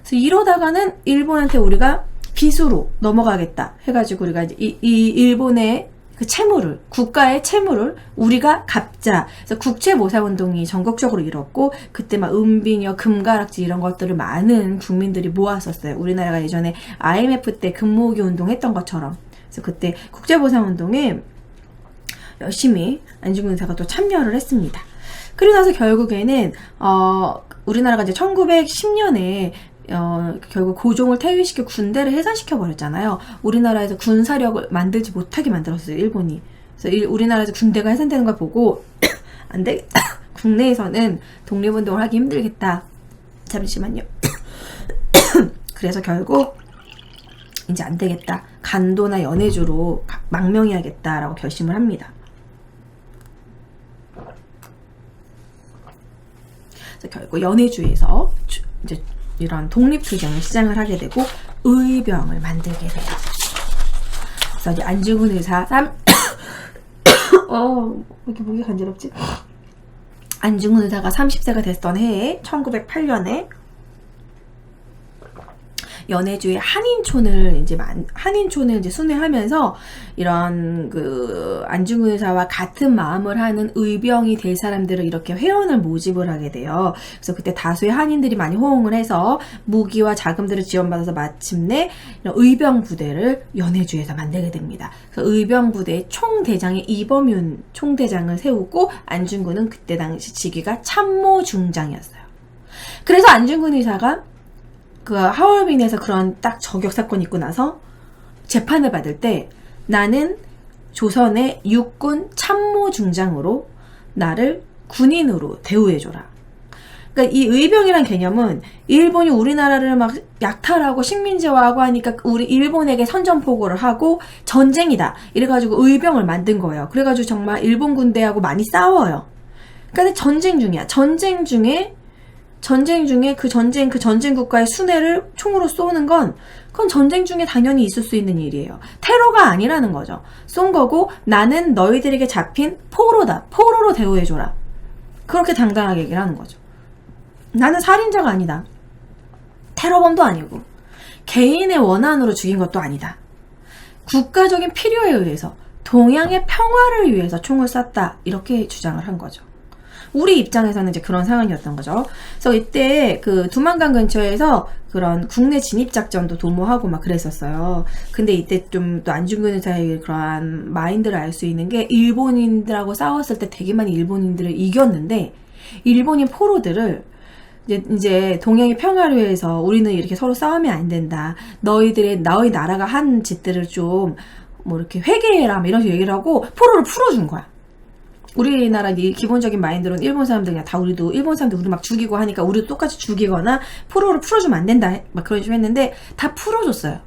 그래서 이러다가는 일본한테 우리가 빚으로 넘어가겠다 해가지고 우리가 이제 이 일본의 그 채무를, 국가의 채무를 우리가 갚자. 그래서 국채보상운동이 전국적으로 일었고, 그때 막 은비녀, 금가락지 이런 것들을 많은 국민들이 모았었어요. 우리나라가 예전에 IMF 때 금모으기 운동 했던 것처럼. 그래서 그때 국제보상운동에 열심히 안중근 의사가 또 참여를 했습니다. 그리고 나서 결국에는, 우리나라가 이제 1910년에 결국 고종을 퇴위시켜 군대를 해산시켜 버렸잖아요. 우리나라에서 군사력을 만들지 못하게 만들었어요, 일본이. 그래서 우리나라에서 군대가 해산되는 걸 보고 안 되겠다. 국내에서는 독립운동을 하기 힘들겠다. 잠시만요. 그래서 결국 이제 안 되겠다. 간도나 연해주로 망명해야겠다라고 결심을 합니다. 그래서 결국 연해주에서 이제 이런 독립투쟁을 시작을 하게 되고 의병을 만들게 돼요. 그래서 이제 안중근 의사 왜 이렇게 목이 간지럽지? 안중근 의사가 30세가 됐던 해에 1908년에 연해주의 한인촌을 이제 순회하면서 이런 그 안중근 의사와 같은 마음을 하는 의병이 될 사람들을 이렇게 회원을 모집을 하게 돼요. 그래서 그때 다수의 한인들이 많이 호응을 해서 무기와 자금들을 지원받아서 마침내 의병 부대를 연해주에서 만들게 됩니다. 그래서 의병 부대의 총대장이 이범윤 총대장을 세우고 안중근은 그때 당시 직위가 참모중장이었어요. 그래서 안중근 의사가 그 하얼빈에서 그런 딱 저격 사건 있고 나서 재판을 받을 때 나는 조선의 육군 참모중장으로 나를 군인으로 대우해줘라. 그러니까 이 의병이란 개념은 일본이 우리나라를 막 약탈하고 식민지화하고 하니까 우리 일본에게 선전포고를 하고 전쟁이다. 이래가지고 의병을 만든 거예요. 그래가지고 정말 일본 군대하고 많이 싸워요. 그러니까 전쟁 중이야. 전쟁 중에 그 전쟁 국가의 순회를 총으로 쏘는 건 그건 전쟁 중에 당연히 있을 수 있는 일이에요. 테러가 아니라는 거죠. 쏜 거고 나는 너희들에게 잡힌 포로다. 포로로 대우해줘라. 그렇게 당당하게 얘기를 하는 거죠. 나는 살인자가 아니다. 테러범도 아니고 개인의 원한으로 죽인 것도 아니다. 국가적인 필요에 의해서 동양의 평화를 위해서 총을 쐈다. 이렇게 주장을 한 거죠. 우리 입장에서는 이제 그런 상황이었던 거죠. 그래서 이때 그 두만강 근처에서 그런 국내 진입작전도 도모하고 막 그랬었어요. 근데 이때 좀 또 안중근 의사의 그러한 마인드를 알 수 있는 게 일본인들하고 싸웠을 때 되게 많이 일본인들을 이겼는데 일본인 포로들을 이제 동양의 평화를 위해서 우리는 이렇게 서로 싸우면 안 된다. 너희 나라가 한 짓들을 좀 뭐 이렇게 회개해라. 이런 식으로 얘기를 하고 포로를 풀어준 거야. 우리나라 기본적인 마인드로는 일본 사람들 그냥 다 우리도 일본 사람들 우리 막 죽이고 하니까 우리도 똑같이 죽이거나 포로를 풀어주면 안 된다 막 그런 식으로 했는데 다 풀어줬어요.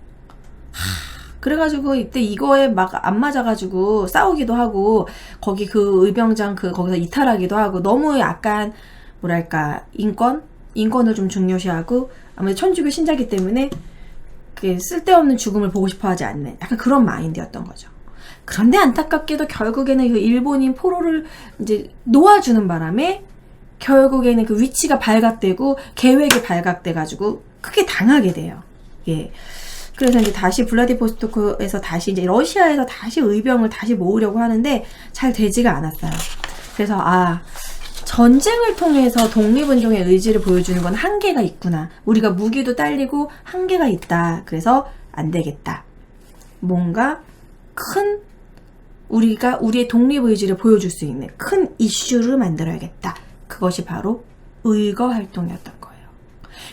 그래가지고 이때 이거에 막 안 맞아가지고 싸우기도 하고 거기 그 의병장 거기서 이탈하기도 하고 너무 약간 뭐랄까 인권을 좀 중요시하고 아무래도 천주교 신자기 때문에 쓸데없는 죽음을 보고 싶어하지 않는 약간 그런 마인드였던 거죠. 그런데 안타깝게도 결국에는 그 일본인 포로를 이제 놓아주는 바람에 결국에는 그 위치가 발각되고 계획이 발각돼가지고 크게 당하게 돼요. 예. 그래서 이제 다시 블라디보스토크에서 다시 이제 러시아에서 다시 의병을 다시 모으려고 하는데 잘 되지가 않았어요. 그래서 전쟁을 통해서 독립운동의 의지를 보여주는 건 한계가 있구나. 우리가 무기도 딸리고 한계가 있다. 그래서 안 되겠다. 뭔가 큰 우리가 우리의 독립의지를 보여줄 수 있는 큰 이슈를 만들어야겠다. 그것이 바로 의거 활동이었던 거예요.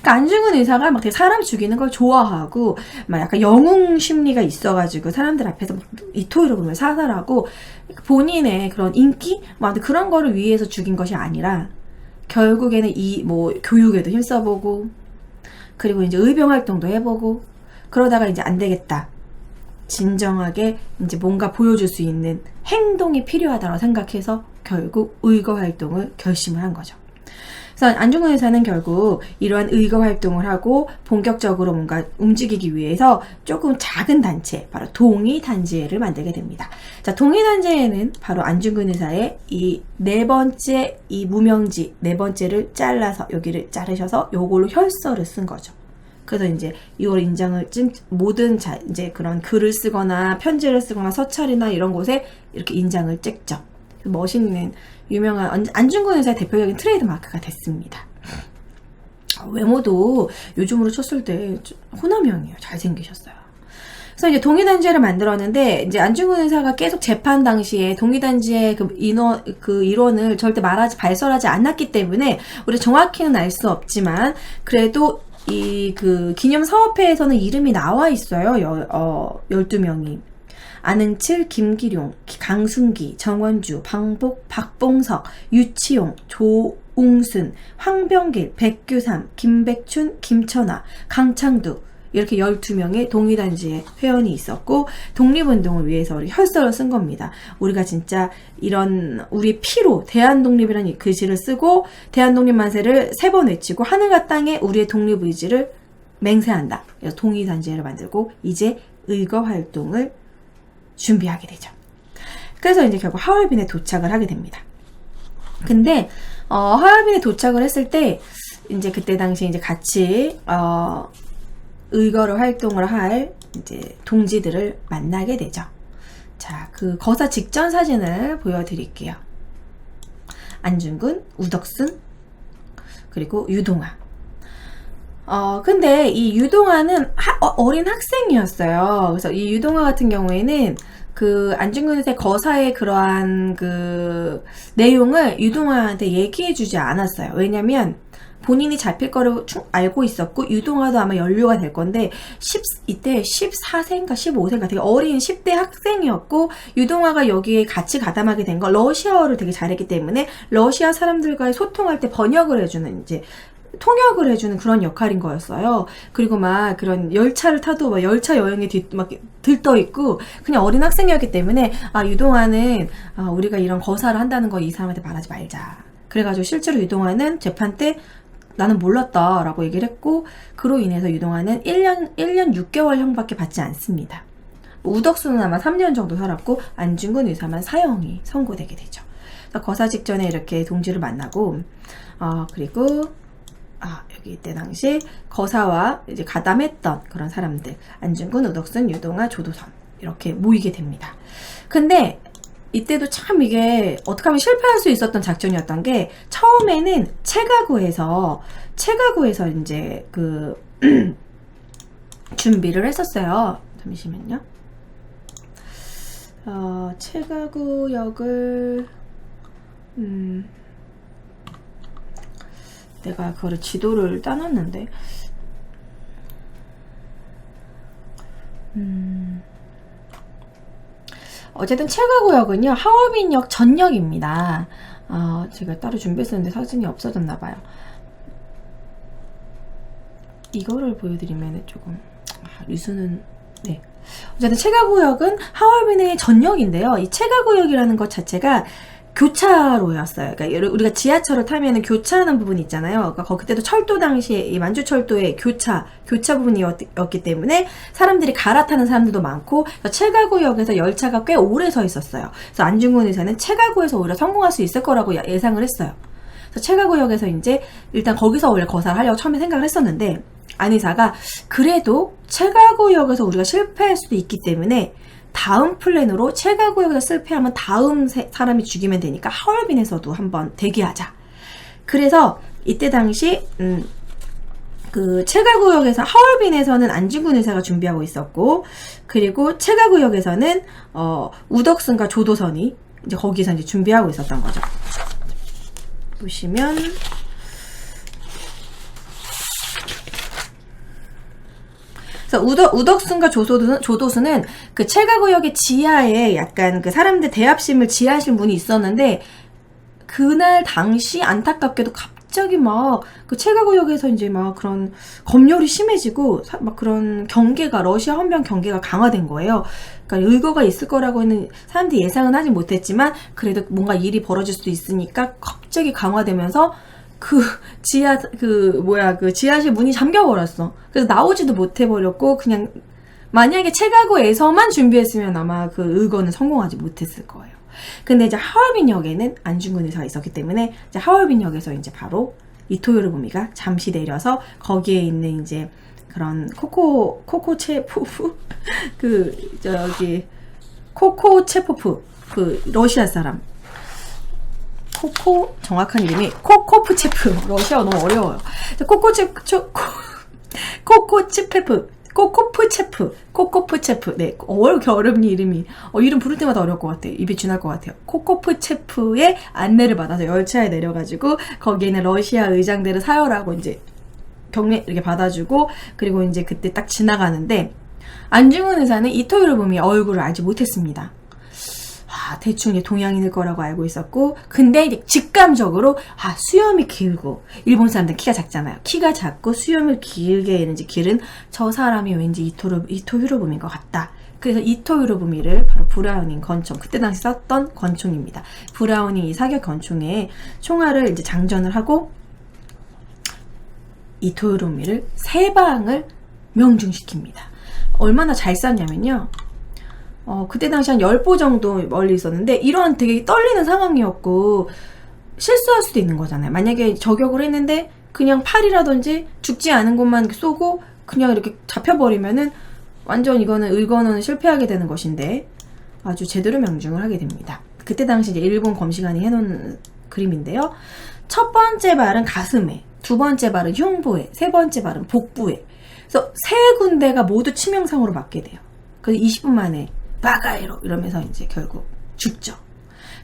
그러니까 안중근 의사가 막 되게 사람 죽이는 걸 좋아하고 막 약간 영웅 심리가 있어가지고 사람들 앞에서 막 이토이로 보면 사살하고 본인의 그런 인기 막 그런 거를 위해서 죽인 것이 아니라 결국에는 이 뭐 교육에도 힘써보고 그리고 이제 의병 활동도 해보고 그러다가 이제 안 되겠다. 진정하게 이제 뭔가 보여줄 수 있는 행동이 필요하다고 생각해서 결국 의거 활동을 결심을 한 거죠. 그래서 안중근 의사는 결국 이러한 의거 활동을 하고 본격적으로 뭔가 움직이기 위해서 조금 작은 단체, 바로 동의단체를 만들게 됩니다. 자, 동의단체에는 바로 안중근 의사의 이 네 번째 이 무명지 네 번째를 잘라서 여기를 자르셔서 요걸로 혈서를 쓴 거죠. 그래서 이제 이걸 인장을 모든 이제 그런 글을 쓰거나 편지를 쓰거나 서찰이나 이런 곳에 이렇게 인장을 찍죠. 멋있는 유명한 안중근 의사의 대표적인 트레이드 마크가 됐습니다. 외모도 요즘으로 쳤을 때 호남형이에요. 잘생기셨어요. 그래서 이제 동의단체를 만들었는데 이제 안중근 의사가 계속 재판 당시에 동의단체의 그 일원을 절대 발설하지 않았기 때문에 우리 정확히는 알 수 없지만 그래도 이 그 기념사업회에서는 이름이 나와 있어요. 12명이. 안흥칠, 김기룡, 강순기, 정원주, 방복, 박봉석, 유치용, 조웅순, 황병길, 백규삼, 김백춘, 김천아, 강창두 이렇게 12명의 동의단체의 회원이 있었고 독립운동을 위해서 우리 혈서를 쓴 겁니다. 우리가 진짜 이런 우리 피로 대한독립이라는 글씨를 쓰고 대한독립 만세를 3번 외치고 하늘과 땅에 우리의 독립의지를 맹세한다. 그래서 동의단체를 만들고 이제 의거 활동을 준비하게 되죠. 그래서 이제 결국 하얼빈에 도착을 하게 됩니다. 근데 하얼빈에 도착을 했을 때 이제 그때 당시 이제 같이 의거를 활동을 할 이제 동지들을 만나게 되죠. 자, 그 거사 직전 사진을 보여드릴게요. 안중근, 우덕순, 그리고 유동아. 근데 이 유동아는 어린 학생이었어요. 그래서 이 유동아 같은 경우에는 그 안중근 의사의 거사의 그러한 그 내용을 유동아한테 얘기해주지 않았어요. 왜냐면 본인이 잡힐 거를 알고 있었고 유동아도 아마 연루가 될 건데 이때 14세인가 15세인가 되게 어린 10대 학생이었고 유동아가 여기에 같이 가담하게 된 거 러시아어를 되게 잘했기 때문에 러시아 사람들과의 소통할 때 번역을 해주는 이제 통역을 해주는 그런 역할인 거였어요. 그리고 막 그런 열차를 타도 막 열차 여행에 막 들떠 있고 그냥 어린 학생이었기 때문에 유동아는 우리가 이런 거사를 한다는 거 이 사람한테 말하지 말자. 그래가지고 실제로 유동아는 재판 때 나는 몰랐다 라고 얘기를 했고 그로 인해서 유동아는 1년 6개월형밖에 받지 않습니다. 우덕수는 아마 3년 정도 살았고 안중근 의사만 사형이 선고되게 되죠. 거사 직전에 이렇게 동지를 만나고 그리고 여기 이때 당시 거사와 이제 가담했던 그런 사람들 안중근, 우덕순, 유동아, 조도선 이렇게 모이게 됩니다. 근데 이때도 참 이게 어떻게 하면 실패할 수 있었던 작전이었던 게 처음에는 체가구에서 이제 그 준비를 했었어요. 잠시만요. 체가구역을 내가 그거를 지도를 따놨는데 어쨌든 체가구역은요 하얼빈역 전역입니다. 제가 따로 준비했었는데 사진이 없어졌나봐요. 이거를 보여드리면 조금 뉴스는 네. 어쨌든 체가구역은 하얼빈의 전역인데요. 이 체가구역이라는 것 자체가 교차로였어요. 그러니까 우리가 지하철을 타면은 교차하는 부분이 있잖아요. 그러니까 그때도 철도 당시에 이 만주철도의 교차 부분이었기 때문에 사람들이 갈아타는 사람들도 많고 체가구역에서 열차가 꽤 오래 서 있었어요. 그래서 안중근 의사는 체가구에서 오히려 성공할 수 있을 거라고 예상을 했어요. 그래서 체가구역에서 이제 일단 거기서 원래 거사를 하려고 처음에 생각을 했었는데 안 의사가 그래도 체가구역에서 우리가 실패할 수도 있기 때문에 다음 플랜으로 체가구역에서 실패하면 다음 사람이 죽이면 되니까 하얼빈에서도 한번 대기하자. 그래서 이때 당시 그 체가구역에서 하얼빈에서는 안중근 의사가 준비하고 있었고, 그리고 체가구역에서는 우덕순과 조도선이 이제 거기서 이제 준비하고 있었던 거죠. 보시면 그래서 우덕순과 조도순은 그 체가구역의 지하에 약간 그 사람들 대합심을 지하실 문이 있었는데, 그날 당시 안타깝게도 갑자기 막 그 체가구역에서 이제 막 그런 검열이 심해지고 막 그런 경계가, 러시아 헌병 경계가 강화된 거예요. 그러니까 의거가 있을 거라고는 사람들이 예상은 하지 못했지만 그래도 뭔가 일이 벌어질 수도 있으니까 갑자기 강화되면서 그 지하실 문이 잠겨버렸어. 그래서 나오지도 못해버렸고, 그냥 만약에 체가구에서만 준비했으면 아마 그 의거는 성공하지 못했을 거예요. 근데 이제 하얼빈역에는 안중근 의사가 있었기 때문에 이제 하얼빈역에서 이제 바로 이토 요루부미가 잠시 내려서 거기에 있는 이제 그런 코코체포프 코코체포프 그 러시아 사람 정확한 이름이 코코프체프, 러시아어 너무 어려워요. 코코프체프. 네, 이렇게 어렵니 이름이. 이름 부를 때마다 어려울 것 같아요. 입이 쥐날 것 같아요. 코코프체프의 안내를 받아서 열차에 내려가지고 거기에 있는 러시아 의장들을 사열하고 이제 경례 이렇게 받아주고, 그리고 이제 그때 딱 지나가는데 안중근 의사는 이토 요루부미의 얼굴을 알지 못했습니다. 대충 이제 동양인일 거라고 알고 있었고, 근데 이제 직감적으로 수염이 길고, 일본 사람들 키가 작잖아요. 키가 작고 수염을 길게 있는지 기른 저 사람이 왠지 이토 요루부미인 것 같다. 그래서 이토 요루부미를 바로 브라우닝 권총, 그때 당시 썼던 권총입니다. 브라우닝 이 사격 권총에 총알을 이제 장전을 하고 이토 요루부미를 3방을 명중시킵니다. 얼마나 잘 쐈냐면요. 그때 당시 한 10보 정도 멀리 있었는데, 이런 되게 떨리는 상황이었고, 실수할 수도 있는 거잖아요. 만약에 저격을 했는데, 그냥 팔이라든지 죽지 않은 곳만 쏘고, 그냥 이렇게 잡혀버리면은, 완전 이거는 의거는 실패하게 되는 것인데, 아주 제대로 명중을 하게 됩니다. 그때 당시 이제 일본 검시관이 해놓은 그림인데요. 첫 번째 발은 가슴에, 두 번째 발은 흉부에, 세 번째 발은 복부에. 그래서 3군데가 모두 치명상으로 맞게 돼요. 그래서 20분 만에, 바가이로 이러면서 이제 결국 죽죠.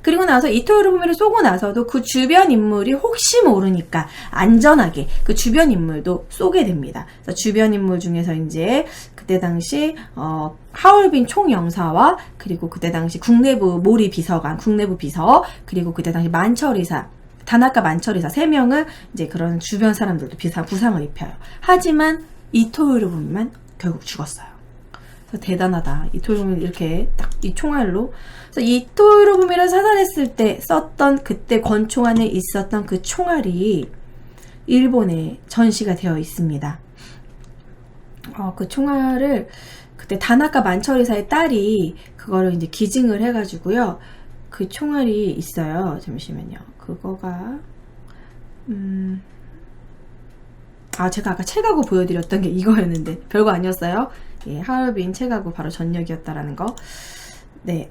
그리고 나서 이토 요루부미를 쏘고 나서도 그 주변 인물이 혹시 모르니까 안전하게 그 주변 인물도 쏘게 됩니다. 그래서 주변 인물 중에서 이제 그때 당시 하얼빈 총영사와, 그리고 그때 당시 국내부 모리 비서관, 국내부 비서, 그리고 그때 당시 만철이사, 다나카 만철이사 3명을 이제 그런 주변 사람들도 부상을 입혀요. 하지만 이토 요루부미만 결국 죽었어요. 대단하다. 이토 요루부미 이렇게 딱 이 총알로. 그래서 이토 요루부미를 사살했을 때 썼던, 그때 권총 안에 있었던 그 총알이 일본에 전시가 되어 있습니다. 그 총알을 그때 다나카 만철이사의 딸이 그거를 이제 기증을 해가지고요. 그 총알이 있어요. 잠시만요. 그거가 제가 아까 체가구 보여드렸던 게 이거였는데 별거 아니었어요. 예, 하얼빈 체가구 바로 전역이었다라는 거. 네.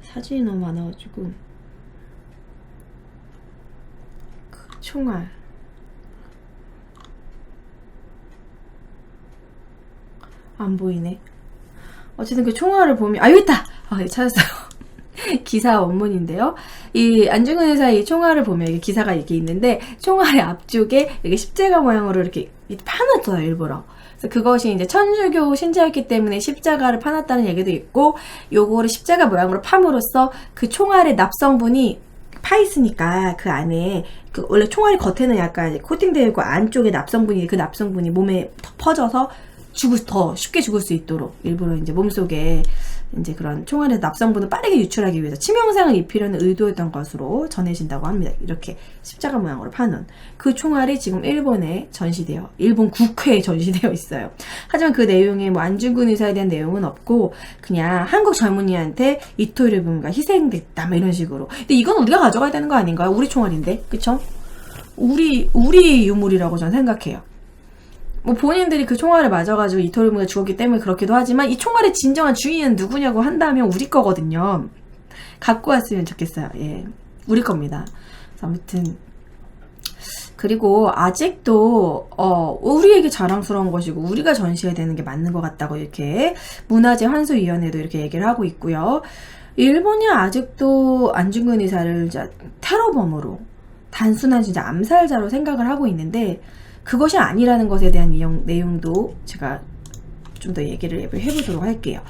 사진이 너무 많아가지고. 그 총알. 안 보이네. 어쨌든 그 총알을 보면, 여기 있다! 찾았어요. 기사 원문인데요. 이 안중근 의사의 이 총알을 보면 이게 기사가 이렇게 있는데, 총알의 앞쪽에 이렇게 십자가 모양으로 이렇게 파놨어요, 일부러. 그래서 그것이 이제 천주교 신자였기 때문에 십자가를 파놨다는 얘기도 있고, 요거를 십자가 모양으로 팜으로써 그 총알의 납성분이 파 있으니까 그 안에 원래 총알이 겉에는 약간 코팅되어 있고 안쪽에 납성분이, 그 납성분이 몸에 퍼져서 더 쉽게 죽을 수 있도록 일부러 이제 몸속에 이제 그런 총알의 납성분을 빠르게 유출하기 위해서 치명상을 입히려는 의도였던 것으로 전해진다고 합니다. 이렇게 십자가 모양으로 파는 그 총알이 지금 일본에 전시되어, 일본 국회에 전시되어 있어요. 하지만 그 내용에 뭐 안중근 의사에 대한 내용은 없고, 그냥 한국 젊은이한테 이토 요루부미가 희생됐다 뭐 이런 식으로. 근데 이건 우리가 가져가야 되는 거 아닌가요? 우리 총알인데, 그쵸? 우리 유물이라고 저는 생각해요. 뭐 본인들이 그 총알을 맞아가지고 이토 요루부미가 죽었기 때문에 그렇기도 하지만, 이 총알의 진정한 주인은 누구냐고 한다면 우리 거거든요. 갖고 왔으면 좋겠어요. 예. 우리 겁니다. 그래서 아무튼 그리고 아직도 우리에게 자랑스러운 것이고 우리가 전시해야 되는 게 맞는 것 같다고 이렇게 문화재 환수위원회도 이렇게 얘기를 하고 있고요. 일본이 아직도 안중근 의사를 테러범으로 단순한 진짜 암살자로 생각을 하고 있는데 그것이 아니라는 것에 대한 내용도 제가 좀 더 얘기를 해보도록 할게요.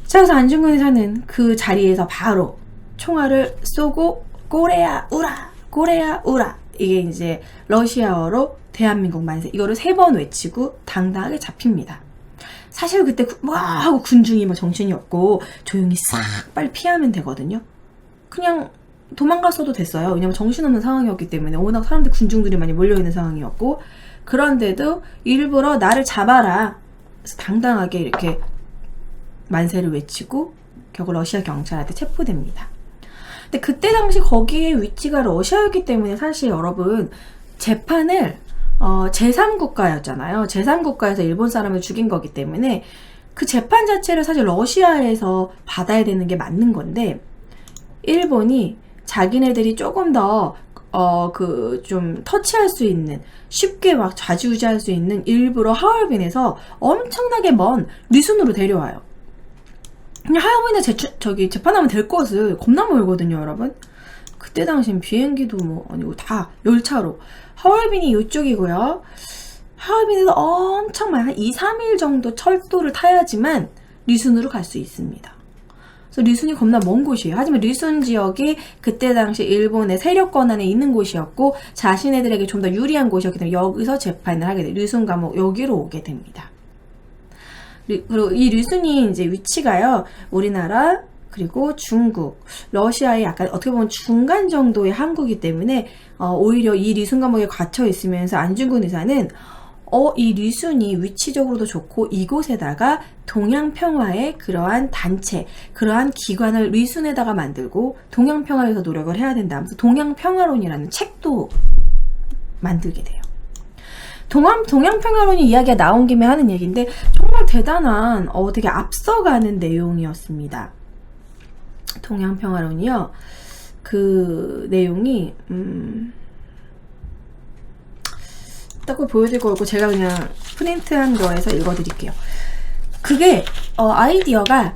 자, 그래서 안중근 의사는 그 자리에서 바로 총알을 쏘고 꼬레야 우라 꼬레야 우라, 이게 이제 러시아어로 대한민국 만세, 이거를 3번 외치고 당당하게 잡힙니다. 사실 그때 와 하고 군중이 뭐 정신이 없고 조용히 싹 빨리 피하면 되거든요. 그냥 도망갔어도 됐어요. 왜냐면 정신없는 상황이었기 때문에 워낙 사람들 군중들이 많이 몰려있는 상황이었고, 그런데도 일부러 나를 잡아라 그래서 당당하게 이렇게 만세를 외치고 결국 러시아 경찰한테 체포됩니다. 근데 그때 당시 거기에 위치가 러시아였기 때문에 사실 여러분 재판을 제3국가였잖아요. 제3국가에서 일본 사람을 죽인 거기 때문에 그 재판 자체를 사실 러시아에서 받아야 되는 게 맞는 건데, 일본이 자기네들이 조금 더 좀 터치할 수 있는, 쉽게 막 좌지우지할 수 있는 일부러 하얼빈에서 엄청나게 먼 리순으로 데려와요. 그냥 하얼빈에 재판하면 될 것을 겁나 멀거든요, 여러분. 그때 당시엔 비행기도 뭐 아니고 다 열차로. 하얼빈이 이쪽이고요. 하얼빈에서 엄청 많이 한 2-3일 정도 철도를 타야지만 리순으로 갈 수 있습니다. 그래서 리순이 겁나 먼 곳이에요. 하지만 리순 지역이 그때 당시 일본의 세력권 안에 있는 곳이었고 자신네들에게 좀 더 유리한 곳이었기 때문에 여기서 재판을 하게 돼요. 리순 감옥 여기로 오게 됩니다. 그리고 이 리순이 이제 위치가요, 우리나라 그리고 중국, 러시아의 약간 어떻게 보면 중간 정도의 항구이기 때문에 오히려 이 리순 감옥에 갇혀 있으면서 안중근 의사는 이 리순이 위치적으로도 좋고 이곳에다가 동양평화의 그러한 단체, 그러한 기관을 리순에다가 만들고 동양평화를 위해서 노력을 해야 된다 하면서 동양평화론이라는 책도 만들게 돼요. 동양평화론이 이야기가 나온 김에 하는 얘기인데 정말 대단한 되게 앞서가는 내용이었습니다. 동양평화론이요. 그 내용이 딱 보여드릴 거고 제가 그냥 프린트한 거에서 읽어드릴게요. 그게 아이디어가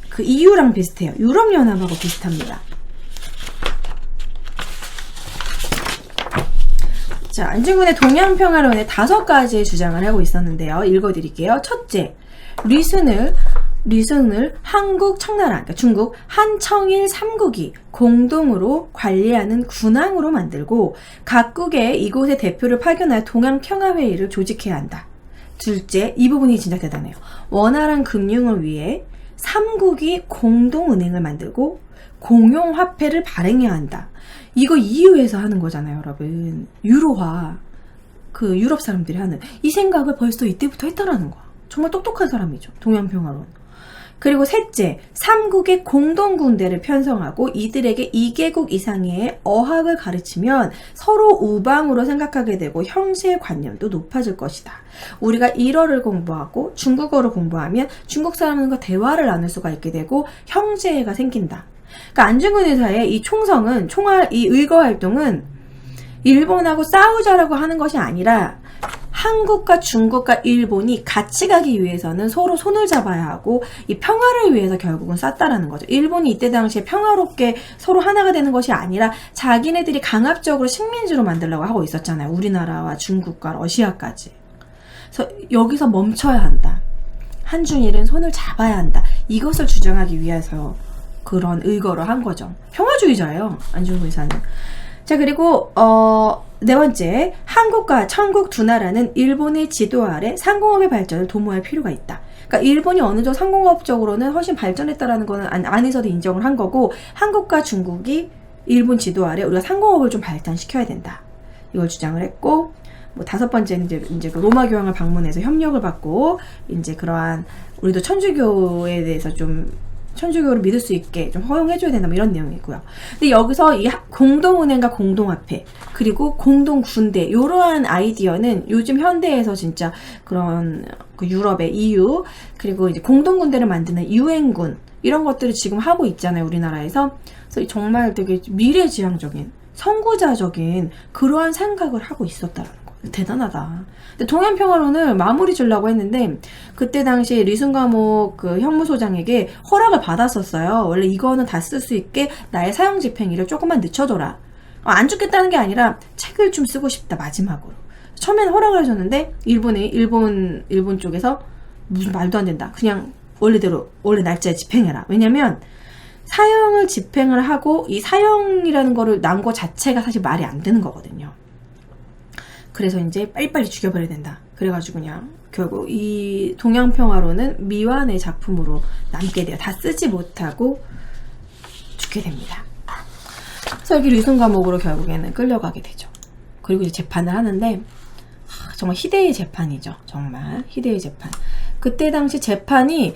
그 EU랑 비슷해요. 유럽연합하고 비슷합니다. 자, 안중근의 동양평화론에 5가지의 주장을 하고 있었는데요. 읽어드릴게요. 첫째, 리순을 한국 청나라, 그러니까 중국 한청일 3국이 공동으로 관리하는 군항으로 만들고 각국에 이곳에 대표를 파견하여 동양평화회의를 조직해야 한다. 둘째, 이 부분이 진짜 대단해요. 원활한 금융을 위해 3국이 공동은행을 만들고 공용화폐를 발행해야 한다. 이거 EU에서 하는 거잖아요, 여러분. 유로화. 그 유럽 사람들이 하는 이 생각을 벌써 이때부터 했다라는 거야. 정말 똑똑한 사람이죠. 동양평화론. 그리고 셋째, 3국의 공동군대를 편성하고 이들에게 2개국 이상의 어학을 가르치면 서로 우방으로 생각하게 되고 형제관념도 높아질 것이다. 우리가 일어를 공부하고 중국어를 공부하면 중국 사람들과 대화를 나눌 수가 있게 되고 형제애가 생긴다. 그러니까 안중근 의사의 이 총성은, 이 의거 활동은 일본하고 싸우자라고 하는 것이 아니라 한국과 중국과 일본이 같이 가기 위해서는 서로 손을 잡아야 하고 이 평화를 위해서 결국은 쌌다라는 거죠. 일본이 이때 당시에 평화롭게 서로 하나가 되는 것이 아니라 자기네들이 강압적으로 식민지로 만들려고 하고 있었잖아요. 우리나라와 중국과 러시아까지. 그래서 여기서 멈춰야 한다. 한중일은 손을 잡아야 한다. 이것을 주장하기 위해서 그런 의거를 한 거죠. 평화주의자예요, 안중근 의사는. 자, 그리고 네 번째, 한국과 청국 두 나라는 일본의 지도 아래 상공업의 발전을 도모할 필요가 있다. 그러니까 일본이 어느 정도 상공업적으로는 훨씬 발전했다라는 거는 안에서도 인정을 한 거고, 한국과 중국이 일본 지도 아래 우리가 상공업을 좀 발전시켜야 된다. 이걸 주장을 했고, 뭐 5번째는 이제 그 로마 교황을 방문해서 협력을 받고, 이제 그러한 우리도 천주교에 대해서 좀 천주교를 믿을 수 있게 좀 허용해줘야 된다, 뭐 이런 내용이고요. 근데 여기서 이 공동은행과 공동화폐, 그리고 공동군대, 이러한 아이디어는 요즘 현대에서 진짜 그런 그 유럽의 EU, 그리고 이제 공동군대를 만드는 유엔군, 이런 것들을 지금 하고 있잖아요, 우리나라에서. 그래서 정말 되게 미래지향적인, 선구자적인 그러한 생각을 하고 있었다라는 거. 대단하다. 근데 동양평화론을 마무리 주려고 했는데 그때 당시에 리순가목 그 형무소장에게 허락을 받았었어요. 원래 이거는 다 쓸 수 있게 나의 사형 집행일을 조금만 늦춰줘라. 안 죽겠다는 게 아니라 책을 좀 쓰고 싶다, 마지막으로. 처음에는 허락을 해줬는데 일본 쪽에서 무슨 말도 안 된다. 그냥 원래대로 원래 날짜에 집행해라. 왜냐면 사형을 집행을 하고 이 사형이라는 거를 난 거 자체가 사실 말이 안 되는 거거든요. 그래서 이제 빨리빨리 죽여버려야 된다. 그래가지고 그냥 결국 이 동양평화론은 미완의 작품으로 남게 돼요. 다 쓰지 못하고 죽게 됩니다. 그래서 여기 리순가목으로 결국에는 끌려가게 되죠. 그리고 이제 재판을 하는데 정말 희대의 재판이죠. 정말 희대의 재판. 그때 당시 재판이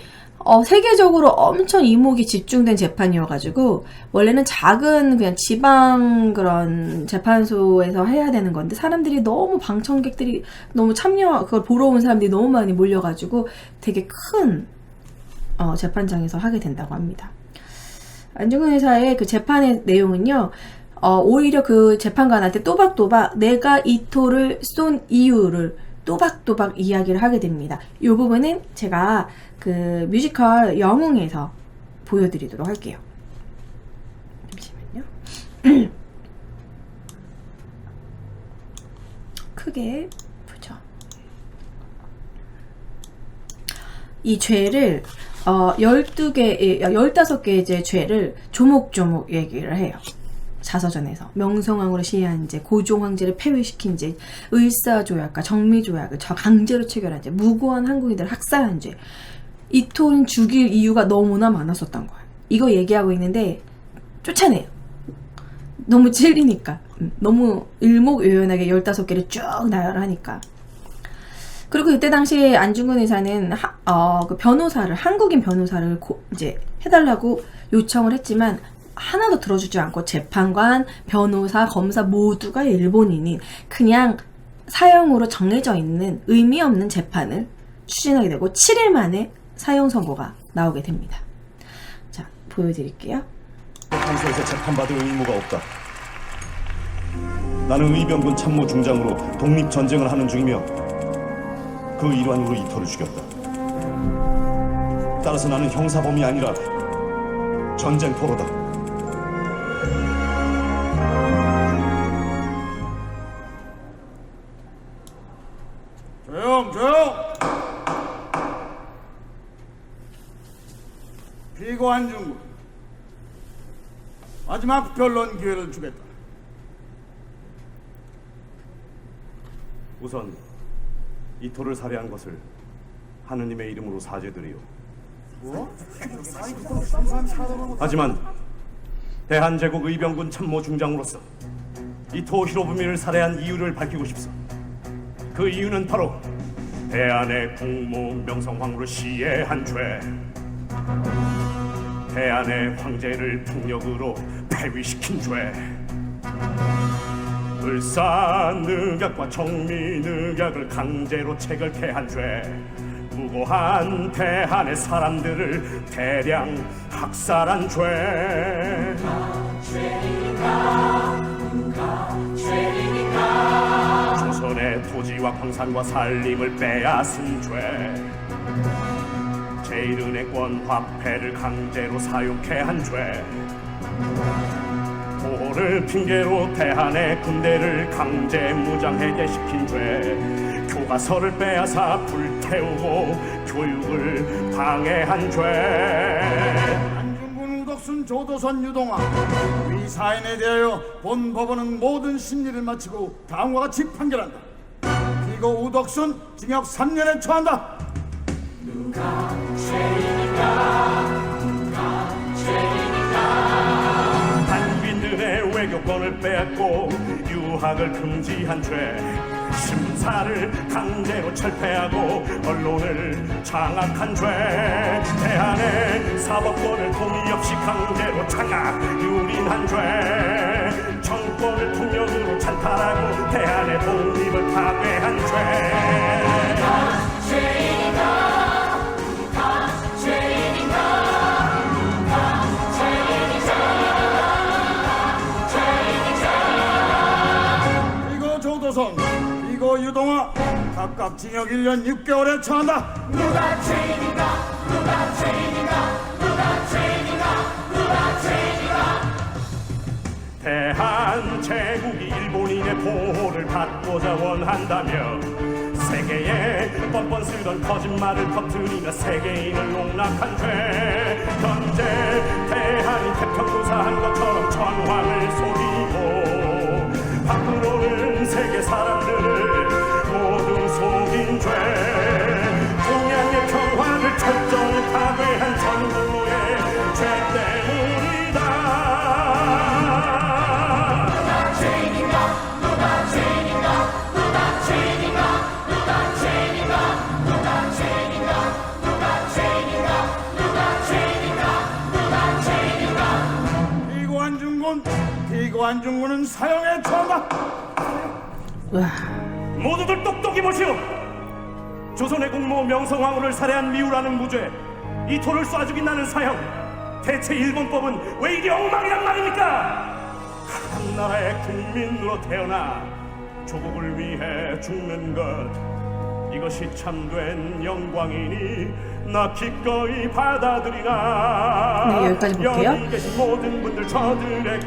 세계적으로 엄청 이목이 집중된 재판이어가지고 원래는 작은 그냥 지방 그런 재판소에서 해야 되는 건데 사람들이 너무 방청객들이 너무 그걸 보러 온 사람들이 너무 많이 몰려가지고 되게 큰 재판장에서 하게 된다고 합니다. 안중근 의사의 그 재판의 내용은요, 오히려 그 재판관한테 또박또박 내가 이토를 쏜 이유를 또박또박 이야기를 하게 됩니다. 이 부분은 제가 그 뮤지컬 영웅에서 보여드리도록 할게요. 잠시만요. 크게 보죠. 이 죄를 15개의 죄를 조목조목 얘기를 해요. 자서전에서 명성황후를 시해한 죄, 고종황제를 폐위시킨 죄, 을사조약과 정미조약을 강제로 체결한 죄, 무고한 한국인들을 학살한 죄. 이토는 죽일 이유가 너무나 많았었던 거예요. 이거 얘기하고 있는데 쫓아내요. 너무 찔리니까. 너무 일목요연하게 15개를 쭉 나열하니까. 그리고 그때 당시에 안중근 의사는 그 변호사를, 한국인 변호사를 이제 해달라고 요청을 했지만 하나도 들어주지 않고 재판관, 변호사, 검사 모두가 일본인인 그냥 사형으로 정해져 있는 의미 없는 재판을 추진하게 되고 7일 만에 사형 선고가 나오게 됩니다. 자, 보여드릴게요. 판소에서 재판받을 의무가 없다. 나는 의병군 참모 중장으로 독립전쟁을 하는 중이며 그 일환으로 이토를 죽였다. 따라서 나는 형사범이 아니라 전쟁포로다. 조용! 피고 안중근, 마지막 변론 기회를 주겠다. 우선 이토를 살해한 것을 하느님의 이름으로 사죄드리오. 하지만 대한제국 의병군 참모 중장으로서 이토 히로부미를 살해한 이유를 밝히고 싶소. 그 이유는 바로 대한의 국무 명성황후를 시해한 죄, 대한의 황제를 폭력으로 폐위시킨 죄, 을사늑약과 정미늑약을 강제로 체결케 한 죄, 무고한 대한의 사람들을 대량 학살한 죄. 조선의 토지와 광산과 산림을 빼앗은 죄, 제1은행권 화폐를 강제로 사용케 한 죄, 보호를 핑계로 대한의 군대를 강제 무장해제시킨 죄, 교과서를 빼앗아 불태우고 교육을 방해한 죄. 안중근, 우덕순, 조도선, 유동화 위 사인에 대하여 본 법원은 모든 심리를 마치고 다음과 같이 판결한다. 피고 우덕순 징역 3년에 처한다. 누가 죄인인가? 누가 죄인인가? 한빈들의 외교권을 빼앗고 유학을 금지한 죄, 심사를 강제로 철폐하고 언론을 장악한 죄, 대한의 사법권을 동의 없이 강제로 장악 유린한 죄, 정권을 폭력으로 찬탈하고 대한의 독립을 파괴한 죄. 이거 조도선, 이거 유동아 각각 징역 1년 6개월에 처한다. 누가 죄인인가 누가 죄인인가 누가 죄인인가 누가 죄인인가. 대한 제국이 일본인의 보호를 받고자 원한다며 세계에 뻔뻔 쓰던 거짓말을 퍼뜨리며 세계인을 농락한 죄, 현재 대한이 태평도사한 것처럼 전황을 속이고 밖으로는 세계 사람들을 모두 속인 죄, 동양의 평화를 철저히 파괴한 전국노의 죄 때문이다. 누가 죄인인가 누가 죄인인가 누가 죄인인가 누가 죄인인가 누가 죄인인가 누가 죄인인가 누가 죄인인가 누가 죄인인가. 피고 안중근, 피고 안중근은 사형에 처한다. 와, 모두들 똑똑히 보시오. 조선의 국모 명성황후를 살해한 미우라는 무죄, 이토를 쏴 죽인 나는 사형. 대체 일본법은 왜 이리 엉망이란 말입니까? 한 나라의 국민으로 태어나 조국을 위해 죽는 것, 이것이 참된 영광이니 나 기꺼이 받아들이나. 네, 여기까지 볼게요. 여기 계신 모든 분들 저들의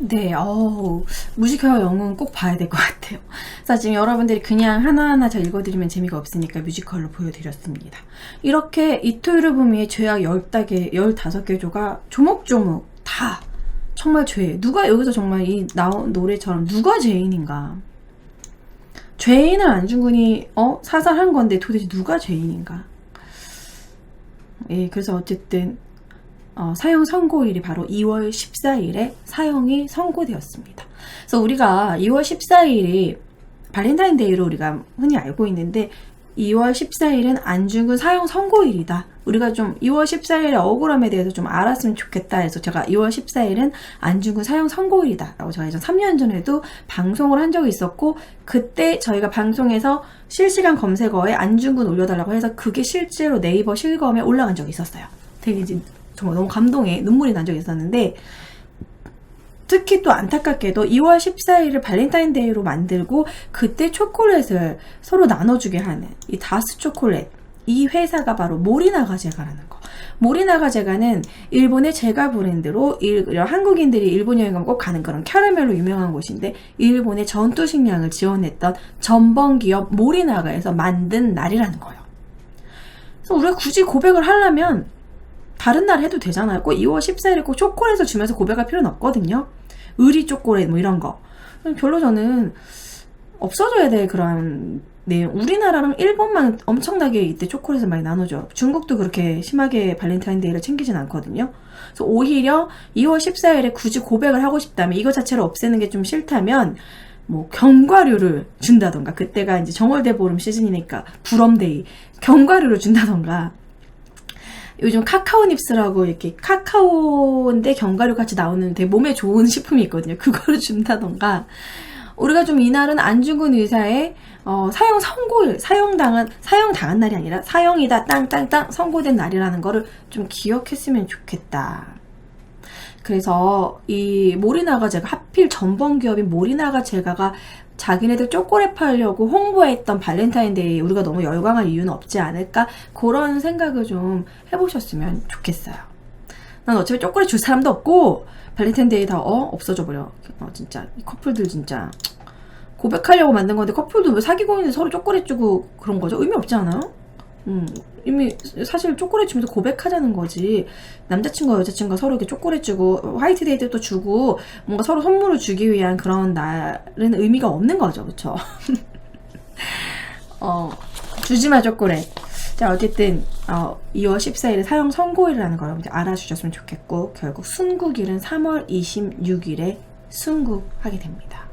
네, 뮤지컬 영웅 꼭 봐야 될 것 같아요. 그래서 지금 여러분들이 그냥 하나하나 저 읽어드리면 재미가 없으니까 뮤지컬로 보여드렸습니다. 이렇게 이토요로 봄이의 죄악 15개 조가 조목조목 다 정말 죄. 누가 여기서 정말 이 나온 노래처럼 누가 죄인인가? 죄인을 안중근이 사살한 건데 도대체 누가 죄인인가? 예, 그래서 어쨌든 사형 선고일이 바로 2월 14일에 사형이 선고되었습니다. 그래서 우리가 2월 14일이 발렌타인데이로 우리가 흔히 알고 있는데 2월 14일은 안중근 사형 선고일이다. 우리가 좀 2월 14일의 억울함에 대해서 좀 알았으면 좋겠다 해서 제가 2월 14일은 안중근 사형 선고일이다 라고 제가 예전 3년 전에도 방송을 한 적이 있었고, 그때 저희가 방송에서 실시간 검색어에 안중근 올려달라고 해서 그게 실제로 네이버 실검에 올라간 적이 있었어요. 되게 이제 정말 너무 감동에 눈물이 난 적이 있었는데, 특히 또 안타깝게도 2월 14일을 발렌타인데이로 만들고 그때 초콜릿을 서로 나눠주게 하는 이 다스 초콜릿, 이 회사가 바로 모리나가 제가라는 거. 모리나가 제가는 일본의 제가 브랜드로 한국인들이 일본 여행 가면 꼭 가는 그런 캐러멜로 유명한 곳인데, 일본의 전투 식량을 지원했던 전범 기업 모리나가에서 만든 날이라는 거예요. 그래서 우리가 굳이 고백을 하려면 다른 날 해도 되잖아요. 꼭 2월 14일에 꼭 초콜릿을 주면서 고백할 필요는 없거든요. 의리 초콜릿 뭐 이런 거. 별로 저는 없어져야 될 그런 내용. 우리나라랑 일본만 엄청나게 이때 초콜릿을 많이 나누죠. 중국도 그렇게 심하게 발렌타인데이를 챙기진 않거든요. 그래서 오히려 2월 14일에 굳이 고백을 하고 싶다면, 이거 자체를 없애는 게 좀 싫다면 뭐 견과류를 준다던가, 그때가 이제 정월대보름 시즌이니까 부럼데이 견과류를 준다던가, 요즘 카카오 닙스라고 이렇게 카카오인데 견과류 같이 나오는 되게 몸에 좋은 식품이 있거든요. 그거를 준다던가, 우리가 좀 이날은 안중근 의사의 사형 선고일, 사형당한 날이 아니라 사형이다 땅땅땅 선고된 날이라는 거를 좀 기억했으면 좋겠다. 그래서 이 모리나가 제가, 하필 전범 기업인 모리나가 제가가 자기네들 초콜릿 팔려고 홍보했던 발렌타인데이 우리가 너무 열광할 이유는 없지 않을까, 그런 생각을 좀 해보셨으면 좋겠어요. 난 어차피 초콜릿 줄 사람도 없고 발렌타인데이 다 없어져 버려. 진짜 이 커플들 진짜 고백하려고 만든 건데, 커플도 왜 사귀고 있는데 서로 초콜릿 주고 그런 거죠? 의미 없지 않아요? 이미 사실 초콜릿 주면서 고백하자는 거지, 남자친구와 여자친구가 서로 이렇게 초콜릿 주고 화이트데이 때 또 주고 뭔가 서로 선물을 주기 위한 그런 날은 의미가 없는 거죠. 그쵸? 주지마 초콜릿. 자, 어쨌든 2월 14일에 사형 선고일이라는 걸 여러분들 알아주셨으면 좋겠고, 결국 순국일은 3월 26일에 순국하게 됩니다.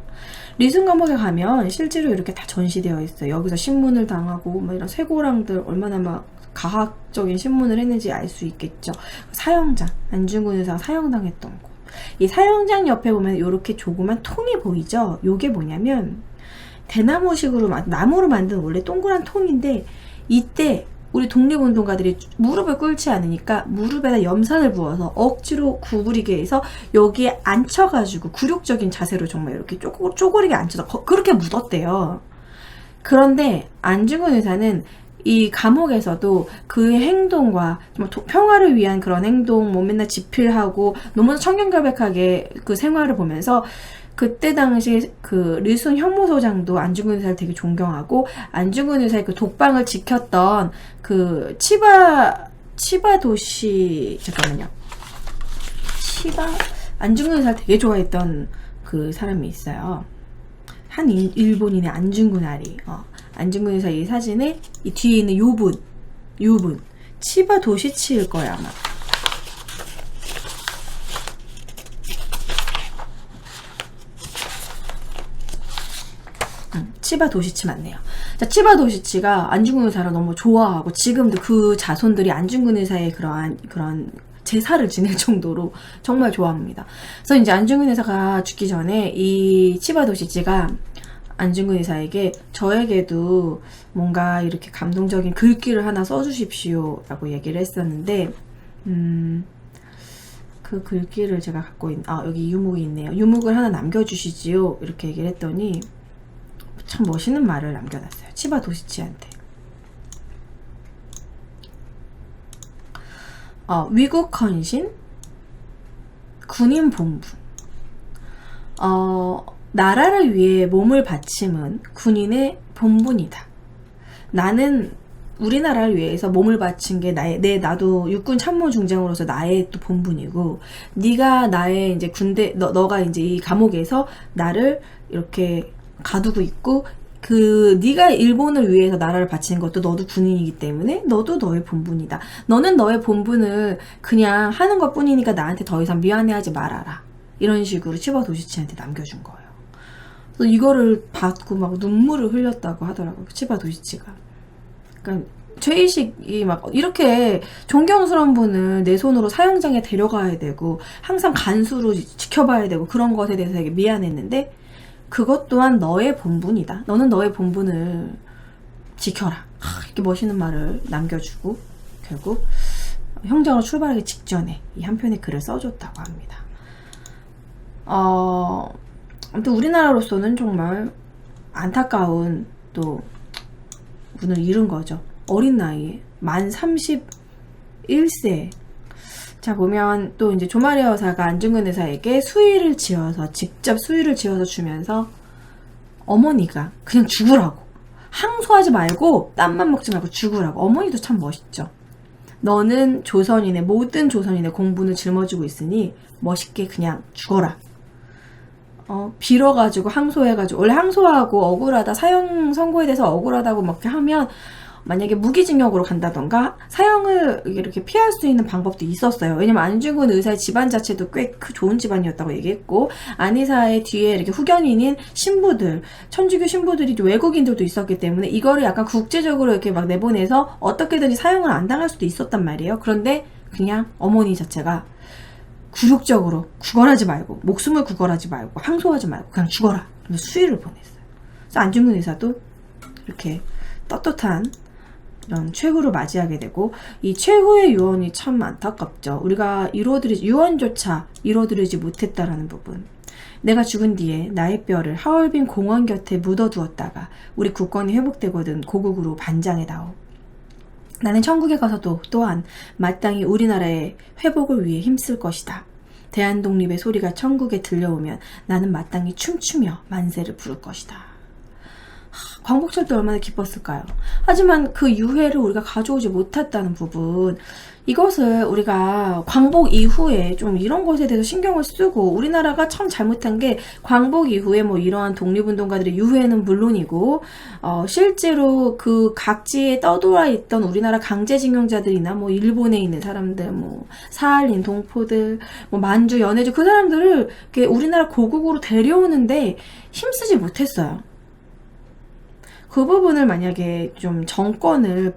리순 감옥에 가면 실제로 이렇게 다 전시되어 있어요. 여기서 신문을 당하고 막 이런 쇠고랑들 얼마나 막 가학적인 신문을 했는지 알 수 있겠죠. 사형장, 안중근 의사가 사형당했던 곳. 이 사형장 옆에 보면 이렇게 조그만 통이 보이죠? 요게 뭐냐면 대나무식으로 나무로 만든 원래 동그란 통인데, 이때 우리 독립운동가들이 무릎을 꿇지 않으니까 무릎에다 염산을 부어서 억지로 구부리게 해서 여기에 앉혀가지고 굴욕적인 자세로 정말 이렇게 쪼그리게 앉혀서 그렇게 묻었대요. 그런데 안중근 의사는 이 감옥에서도 그의 행동과 평화를 위한 그런 행동, 뭐 맨날 집필하고 너무나 청렴결백하게 그 생활을 보면서 그때 당시 그 류순 형무소장도 안중근 의사를 되게 존경하고, 안중근 의사의 그 독방을 지켰던 그 치바도시, 잠깐만요. 안중근 의사를 되게 좋아했던 그 사람이 있어요. 한 일본인의 안중근 아리. 안중근 의사 이 사진에 이 뒤에 있는 요분. 치바도시치일 거야, 아마. 치바도시치 맞네요. 자, 치바도시치가 안중근 의사를 너무 좋아하고 지금도 그 자손들이 안중근 의사의 그런 제사를 지낼 정도로 정말 좋아합니다. 그래서 이제 안중근 의사가 죽기 전에 이 치바도시치가 안중근 의사에게 저에게도 뭔가 이렇게 감동적인 글귀를 하나 써주십시오 라고 얘기를 했었는데, 그 글귀를 제가 갖고 여기 유목이 있네요. 유목을 하나 남겨주시지요 이렇게 얘기를 했더니 참 멋있는 말을 남겨놨어요. 치바도시치한테. 위국 헌신, 군인 본분. 나라를 위해 몸을 바침은 군인의 본분이다. 나는 우리나라를 위해서 몸을 바친 게 나도 육군 참모 중장으로서 나의 또 본분이고, 네가 나의 이제 군대, 너가 이제 이 감옥에서 나를 이렇게 가두고 있고, 네가 일본을 위해서 나라를 바치는 것도 너도 군인이기 때문에 너도 너의 본분이다. 너는 너의 본분을 그냥 하는 것 뿐이니까 나한테 더 이상 미안해하지 말아라. 이런 식으로 치바도시치한테 남겨준 거예요. 그래서 이거를 받고 막 눈물을 흘렸다고 하더라고요. 치바도시치가. 그러니까 죄의식이 막 이렇게 존경스러운 분을 내 손으로 사형장에 데려가야 되고 항상 간수로 지켜봐야 되고 그런 것에 대해서 되게 미안했는데, 그것 또한 너의 본분이다. 너는 너의 본분을 지켜라. 이렇게 멋있는 말을 남겨주고 결국 형장으로 출발하기 직전에 이 한 편의 글을 써줬다고 합니다. 아무튼 우리나라로서는 정말 안타까운 또 분을 잃은 거죠. 어린 나이에 만 31세. 자, 보면 또 이제 조마리 여사가 안중근 의사에게 직접 수의를 지어서 주면서 어머니가 그냥 죽으라고, 항소하지 말고 땀만 먹지 말고 죽으라고. 어머니도 참 멋있죠. 너는 모든 조선인의 공분을 짊어지고 있으니 멋있게 그냥 죽어라. 빌어가지고 항소해가지고, 원래 항소하고 억울하다, 사형 선고에 대해서 억울하다고 막 이렇게 하면 만약에 무기징역으로 간다던가 사형을 이렇게 피할 수 있는 방법도 있었어요. 왜냐면 안중근 의사의 집안 자체도 꽤 좋은 집안이었다고 얘기했고, 안 의사의 뒤에 이렇게 후견인인 신부들, 천주교 신부들이 외국인들도 있었기 때문에 이거를 약간 국제적으로 이렇게 막 내보내서 어떻게든지 사형을 안 당할 수도 있었단 말이에요. 그런데 그냥 어머니 자체가 굴욕적으로 구걸하지 말고, 목숨을 구걸하지 말고, 항소하지 말고 그냥 죽어라. 수의를 보냈어요. 그래서 안중근 의사도 이렇게 떳떳한 이런 최후를 맞이하게 되고, 이 최후의 유언이 참 안타깝죠. 우리가 유언조차 이뤄드리지 못했다라는 부분. 내가 죽은 뒤에 나의 뼈를 하얼빈 공원 곁에 묻어두었다가 우리 국권이 회복되거든 고국으로 반장해다오. 나는 천국에 가서도 또한 마땅히 우리나라의 회복을 위해 힘쓸 것이다. 대한독립의 소리가 천국에 들려오면 나는 마땅히 춤추며 만세를 부를 것이다. 광복절 때 얼마나 기뻤을까요? 하지만 그 유해를 우리가 가져오지 못했다는 부분, 이것을 우리가 광복 이후에 좀 이런 것에 대해서 신경을 쓰고, 우리나라가 참 잘못한 게 광복 이후에 뭐 이러한 독립운동가들의 유해는 물론이고, 실제로 그 각지에 떠돌아 있던 우리나라 강제징용자들이나 뭐 일본에 있는 사람들, 뭐 사할린 동포들, 뭐 만주, 연해주, 그 사람들을 이렇게 우리나라 고국으로 데려오는데 힘쓰지 못했어요. 그 부분을 만약에 좀 정권을,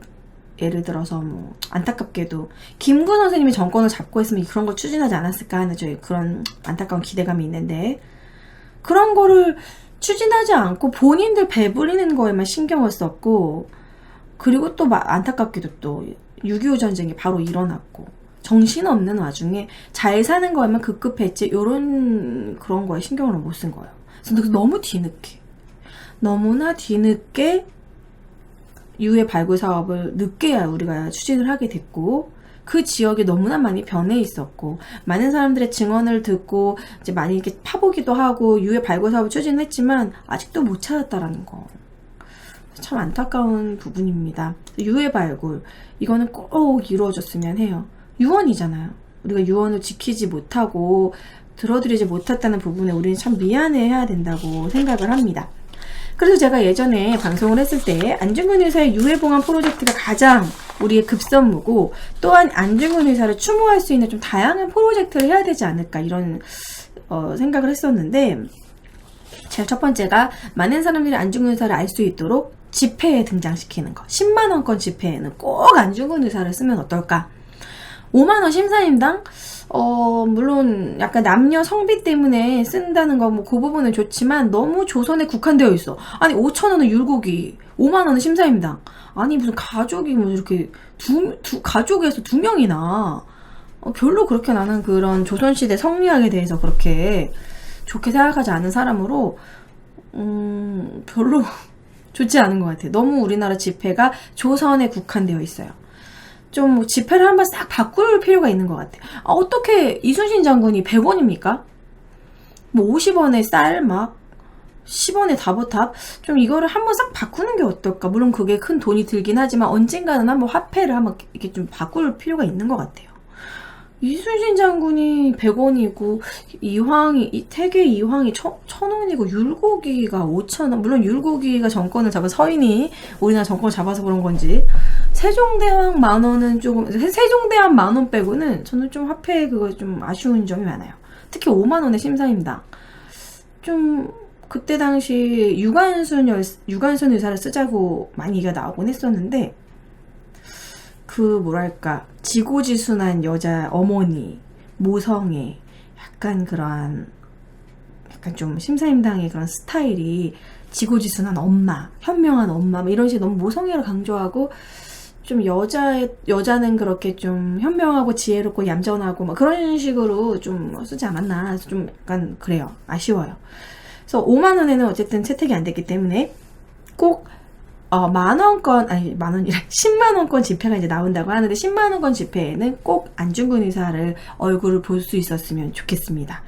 예를 들어서 뭐 안타깝게도 김구 선생님이 정권을 잡고 있으면 그런 걸 추진하지 않았을까 하는 저희 그런 안타까운 기대감이 있는데, 그런 거를 추진하지 않고 본인들 배부리는 거에만 신경을 썼고, 그리고 또 안타깝게도 또 6.25 전쟁이 바로 일어났고 정신없는 와중에 잘 사는 거에만 급급했지 요런 그런 거에 신경을 못 쓴 거예요. 그래서 너무 뒤늦게, 너무나 뒤늦게 유해 발굴 사업을 늦게야 우리가 추진을 하게 됐고, 그 지역이 너무나 많이 변해 있었고, 많은 사람들의 증언을 듣고 이제 많이 이렇게 파보기도 하고 유해 발굴 사업을 추진했지만 아직도 못 찾았다라는 거, 참 안타까운 부분입니다. 유해 발굴, 이거는 꼭 이루어졌으면 해요. 유언이잖아요. 우리가 유언을 지키지 못하고 들어드리지 못했다는 부분에 우리는 참 미안해해야 된다고 생각을 합니다. 그래서 제가 예전에 방송을 했을 때 안중근 의사의 유해봉안 프로젝트가 가장 우리의 급선무고, 또한 안중근 의사를 추모할 수 있는 좀 다양한 프로젝트를 해야 되지 않을까, 이런 생각을 했었는데, 제일 첫 번째가 많은 사람들이 안중근 의사를 알 수 있도록 지폐에 등장시키는 거. 10만원권 지폐에는 꼭 안중근 의사를 쓰면 어떨까? 5만원 심사임당? 물론 약간 남녀 성비 때문에 쓴다는 거 뭐 그 부분은 좋지만 너무 조선에 국한되어 있어. 아니 5,000원은 율곡이, 5만원은 심사임당. 아니 무슨 가족이 뭐 이렇게 가족에서 2명이나, 별로 그렇게 나는 그런 조선시대 성리학에 대해서 그렇게 좋게 생각하지 않은 사람으로 별로 좋지 않은 것 같아요. 너무 우리나라 지폐가 조선에 국한되어 있어요. 좀 지폐를 한번 싹 바꿀 필요가 있는 것 같아요. 어떻게 이순신 장군이 100원입니까? 뭐 50원에 쌀, 막 10원에 다보탑? 좀 이거를 한번 싹 바꾸는 게 어떨까? 물론 그게 큰 돈이 들긴 하지만 언젠가는 한번 화폐를 한번 이렇게 좀 바꿀 필요가 있는 것 같아요. 이순신 장군이 100원이고 태계 이황이 1,000원이고 율곡이가 5,000원. 물론 율곡이가 정권을 잡아, 서인이 우리나라 정권을 잡아서 그런 건지, 세종대왕 10,000원은 조금, 세종대왕 10,000원 빼고는 저는 좀 화폐에 그거 좀 아쉬운 점이 많아요. 특히 5만원의 심사임당. 좀 그때 당시 유관순 의사를 쓰자고 많이 얘기가 나오곤 했었는데, 그 뭐랄까 지고지순한 여자 어머니, 모성애, 약간 그러한 약간 좀 심사임당의 그런 스타일이 지고지순한 엄마, 현명한 엄마, 뭐 이런 식으로 너무 모성애를 강조하고, 좀 여자는 그렇게 좀 현명하고 지혜롭고 얌전하고 막 그런 식으로 좀 쓰지 않았나, 좀 약간 그래요. 아쉬워요. 그래서 5만원에는 어쨌든 채택이 안 됐기 때문에 꼭 10만원권 지폐가 이제 나온다고 하는데, 10만원권 지폐에는 꼭 안중근 의사를 얼굴을 볼 수 있었으면 좋겠습니다.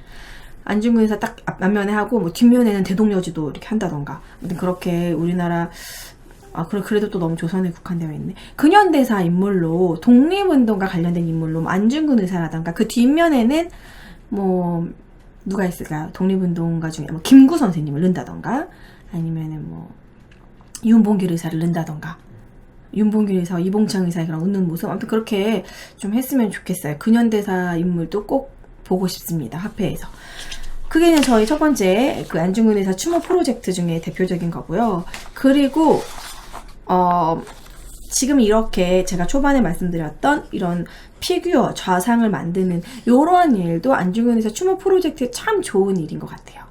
안중근 의사 딱 앞면에 하고, 뭐 뒷면에는 대동여지도 이렇게 한다던가. 아무튼 그렇게 우리나라, 그래도 또 너무 조선에 국한되어 있네. 근현대사 인물로, 독립운동과 관련된 인물로, 뭐 안중근 의사라던가, 그 뒷면에는 뭐 누가 있을까요? 독립운동가 중에 뭐 김구 선생님을 넣는다던가, 아니면은 뭐 윤봉길 의사를 넣는다던가, 윤봉길 의사, 이봉창 의사의 그런 웃는 모습, 아무튼 그렇게 좀 했으면 좋겠어요. 근현대사 인물도 꼭 보고 싶습니다. 화폐에서. 그게 저희 첫 번째 그 안중근 의사 추모 프로젝트 중에 대표적인 거고요. 그리고 지금 이렇게 제가 초반에 말씀드렸던 이런 피규어, 좌상을 만드는 이러한 일도 안중근 의사 추모 프로젝트에 참 좋은 일인 것 같아요.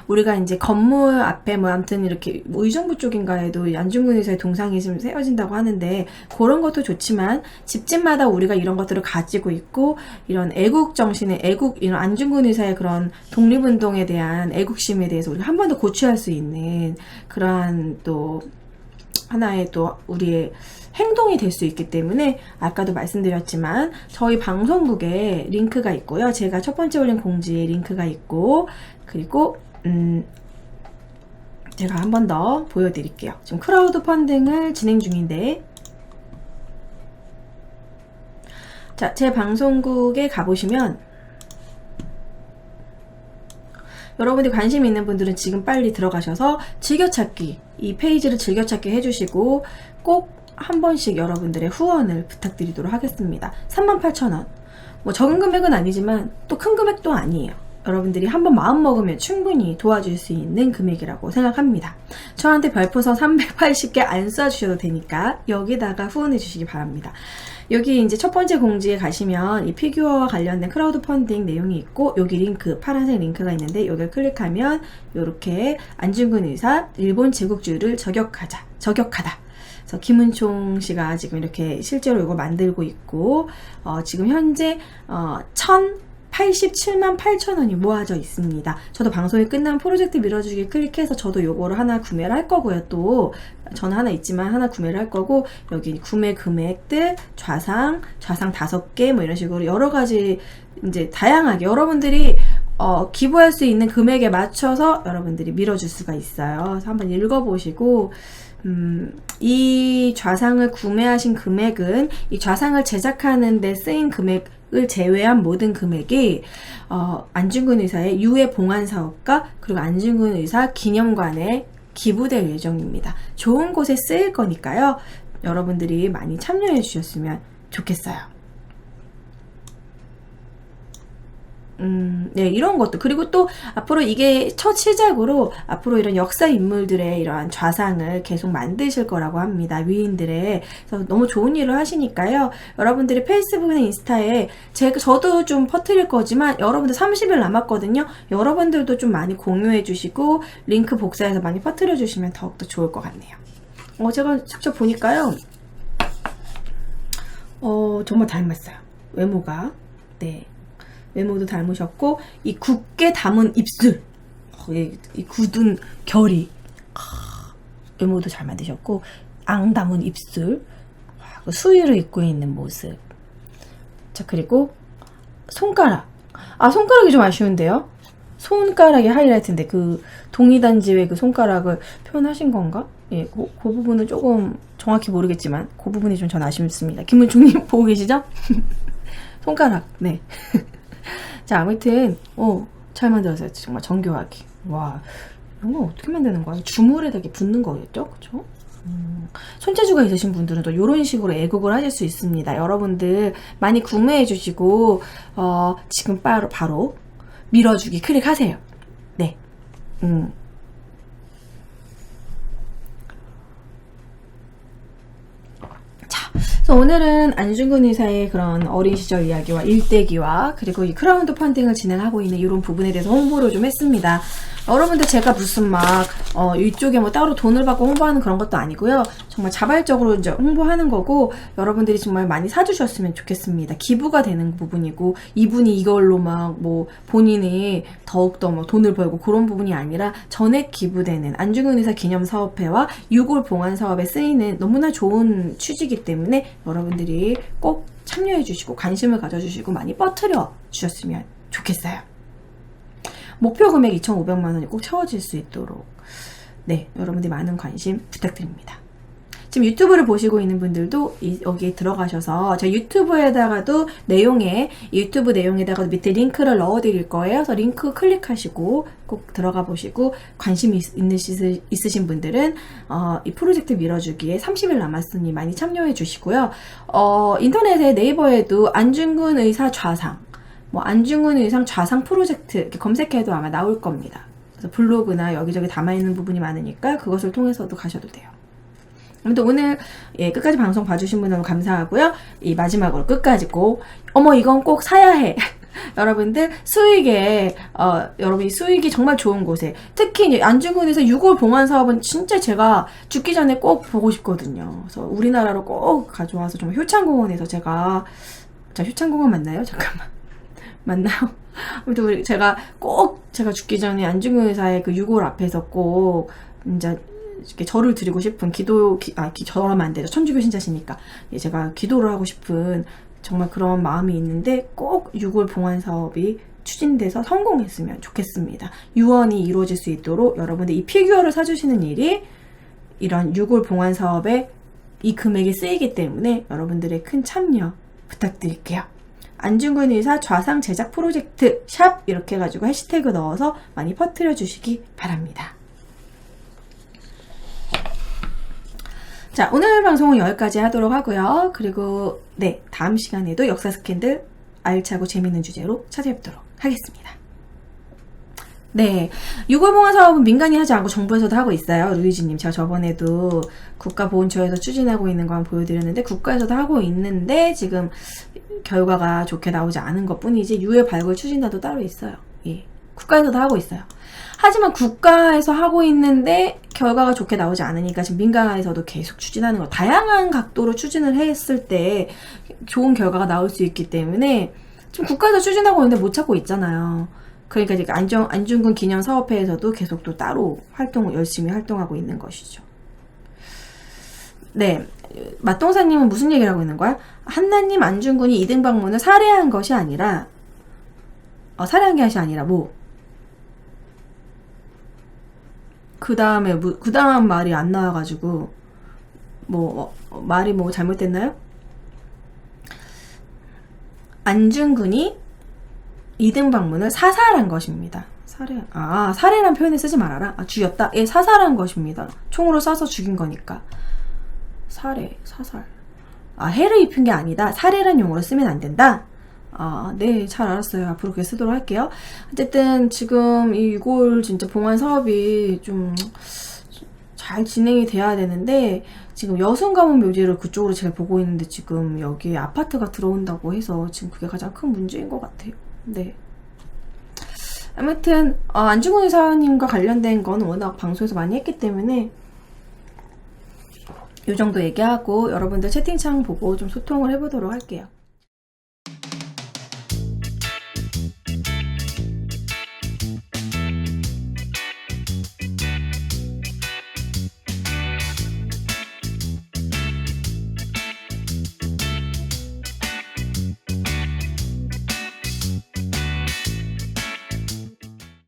우리가 이제 건물 앞에 뭐 아무튼 이렇게 뭐 의정부 쪽인가에도 안중근 의사의 동상이 좀 세워진다고 하는데, 그런 것도 좋지만 집집마다 우리가 이런 것들을 가지고 있고, 이런 애국 정신의 이런 안중근 의사의 그런 독립운동에 대한 애국심에 대해서 우리가 한 번 더 고취할 수 있는 그러한 또 하나의 또 우리의 행동이 될 수 있기 때문에, 아까도 말씀드렸지만 저희 방송국에 링크가 있고요. 제가 첫 번째 올린 공지에 링크가 있고, 그리고 제가 한 번 더 보여드릴게요. 지금 크라우드 펀딩을 진행 중인데, 자, 제 방송국에 가보시면 여러분들이 관심 있는 분들은 지금 빨리 들어가셔서 즐겨찾기, 이 페이지를 즐겨찾기 해주시고 꼭 한 번씩 여러분들의 후원을 부탁드리도록 하겠습니다. 38,000원. 뭐 적은 금액은 아니지만 또 큰 금액도 아니에요. 여러분들이 한번 마음 먹으면 충분히 도와줄 수 있는 금액이라고 생각합니다. 저한테 별풍선 380개 안 쏴주셔도 되니까 여기다가 후원해 주시기 바랍니다. 여기 이제 첫 번째 공지에 가시면 이 피규어와 관련된 크라우드 펀딩 내용이 있고, 여기 링크, 파란색 링크가 있는데 여기를 클릭하면 이렇게 안중근 의사 일본 제국주의를 저격하다. 그래서 김은총 씨가 지금 이렇게 실제로 이거 만들고 있고, 지금 현재 1,087만 8천원이 모아져 있습니다. 저도 방송이 끝나면 프로젝트 밀어주기 클릭해서 저도 요거를 하나 구매를 할 거고요. 또 저는 하나 있지만 하나 구매를 할 거고, 여기 구매 금액들, 좌상 5개 뭐 이런 식으로 여러 가지 이제 다양하게 여러분들이 기부할 수 있는 금액에 맞춰서 여러분들이 밀어줄 수가 있어요. 그래서 한번 읽어보시고, 이 좌상을 구매하신 금액은 이 좌상을 제작하는 데 쓰인 금액을 제외한 모든 금액이 안중근 의사의 유해 봉안 사업과 그리고 안중근 의사 기념관에 기부될 예정입니다. 좋은 곳에 쓰일 거니까요. 여러분들이 많이 참여해 주셨으면 좋겠어요. 네, 이런 것도. 그리고 또 앞으로 이게 첫 시작으로 앞으로 이런 역사 인물들의 이러한 좌상을 계속 만드실 거라고 합니다. 위인들의. 그래서 너무 좋은 일을 하시니까요. 여러분들이 페이스북이나 인스타에 저도 좀 퍼뜨릴 거지만 여러분들 30일 남았거든요. 여러분들도 좀 많이 공유해 주시고 링크 복사해서 많이 퍼뜨려 주시면 더욱더 좋을 것 같네요. 제가 직접 보니까요. 정말 닮았어요. 외모가. 네. 외모도 닮으셨고, 이 굳게 담은 입술, 이 굳은 결이, 외모도 잘 만드셨고, 앙 담은 입술, 수의를 입고 있는 모습. 자, 그리고 손가락. 손가락이 좀 아쉬운데요? 손가락이 하이라이트인데 그 동이단지의 그 손가락을 표현하신 건가? 예, 그 부분은 조금 정확히 모르겠지만 그 부분이 좀 전 아쉽습니다. 김은중님 보고 계시죠? 손가락, 네. 자, 아무튼 잘 만들었어요. 정말 정교하게. 와, 이런 거 어떻게 만드는 거야? 주물에다 이렇게 붓는 거겠죠? 그쵸? 손재주가 있으신 분들은 또 이런 식으로 애국을 하실 수 있습니다. 여러분들 많이 구매해 주시고 지금 바로 밀어주기 클릭하세요. 네. 그래서 오늘은 안중근 의사의 그런 어린 시절 이야기와 일대기와 그리고 이 크라우드 펀딩을 진행하고 있는 이런 부분에 대해서 홍보를 좀 했습니다. 여러분들 제가 무슨 이쪽에 뭐 따로 돈을 받고 홍보하는 그런 것도 아니고요. 정말 자발적으로 이제 홍보하는 거고, 여러분들이 정말 많이 사주셨으면 좋겠습니다. 기부가 되는 부분이고, 이분이 이걸로 본인이 더욱더 돈을 벌고 그런 부분이 아니라 전액 기부되는 안중근 의사 기념사업회와 유골 봉안 사업에 쓰이는 너무나 좋은 취지이기 때문에 여러분들이 꼭 참여해 주시고 관심을 가져주시고 많이 퍼뜨려 주셨으면 좋겠어요. 목표 금액 2,500만 원이 꼭 채워질 수 있도록 여러분들이 많은 관심 부탁드립니다. 지금 유튜브를 보시고 있는 분들도 여기에 들어가셔서 제 유튜브에다가도 유튜브 내용에다가 밑에 링크를 넣어 드릴 거예요. 그래서 링크 클릭하시고 꼭 들어가 보시고 관심이 있으신 분들은 이 프로젝트 밀어주기에 30일 남았으니 많이 참여해 주시고요. 인터넷에 네이버에도 안중근 의사 좌상 안중근 의상 좌상 프로젝트 이렇게 검색해도 아마 나올 겁니다. 그래서 블로그나 여기저기 담아있는 부분이 많으니까 그것을 통해서도 가셔도 돼요. 아무튼 오늘 끝까지 방송 봐주신 분들 감사하고요. 이 마지막으로 끝까지 꼭 이건 꼭 사야 해. 여러분들 여러분이 수익이 정말 좋은 곳에, 특히 안중근 의사 유골 봉안 사업은 진짜 제가 죽기 전에 꼭 보고 싶거든요. 그래서 우리나라로 꼭 가져와서 정말 효창공원에서 제가 효창공원 맞나요? 잠깐만. 맞나요? 아무튼 제가 죽기 전에 안중근 의사의 그 유골 앞에서 꼭 이제 이렇게 절을 드리고 싶은 절하면 안 되죠. 천주교 신자시니까 제가 기도를 하고 싶은 정말 그런 마음이 있는데 꼭 유골 봉안 사업이 추진돼서 성공했으면 좋겠습니다. 유언이 이루어질 수 있도록 여러분들 이 피규어를 사주시는 일이 이런 유골 봉환 사업에 이 금액이 쓰이기 때문에 여러분들의 큰 참여 부탁드릴게요. 안중근 의사 좌상 제작 프로젝트 샵 이렇게 해가지고 해시태그 넣어서 많이 퍼뜨려 주시기 바랍니다. 자, 오늘 방송은 여기까지 하도록 하고요. 그리고 네, 다음 시간에도 역사 스캔들 알차고 재밌는 주제로 찾아뵙도록 하겠습니다. 네, 유골봉환 사업은 민간이 하지 않고 정부에서도 하고 있어요. 루이지님, 제가 저번에도 국가보훈처에서 추진하고 있는 거 한번 보여드렸는데 국가에서도 하고 있는데 지금 결과가 좋게 나오지 않은 것 뿐이지 유해 발굴 추진단도 따로 있어요. 예, 국가에서도 하고 있어요. 하지만 국가에서 하고 있는데 결과가 좋게 나오지 않으니까 지금 민간에서도 계속 추진하는 거, 다양한 각도로 추진을 했을 때 좋은 결과가 나올 수 있기 때문에 지금 국가에서 추진하고 있는데 못 찾고 있잖아요. 그러니까 지금 안중근 기념사업회에서도 계속 또 따로 열심히 활동하고 있는 것이죠. 네, 맛동사님은 무슨 얘기를 하고 있는 거야? 한나님 안중근이 이등 방문을 살해한 것이 아니라 살해한 것이 아니라 그 다음 말이 안 나와가지고 말이 잘못됐나요? 안중근이 이등 방문을 사살한 것입니다. 살해란 표현을 쓰지 말아라. 죽였다. 예, 사살한 것입니다. 총으로 쏴서 죽인 거니까. 사살. 해를 입힌 게 아니다. 살해란 용어로 쓰면 안 된다. 네, 잘 알았어요. 앞으로 그렇게 쓰도록 할게요. 어쨌든 지금 이 유골 진짜 봉환 사업이 좀 잘 진행이 돼야 되는데 지금 여순가문 묘지를 그쪽으로 제가 보고 있는데 지금 여기 아파트가 들어온다고 해서 지금 그게 가장 큰 문제인 것 같아요. 네. 아무튼 안중근 의사님과 관련된 건 워낙 방송에서 많이 했기 때문에 이 정도 얘기하고 여러분들 채팅창 보고 좀 소통을 해보도록 할게요.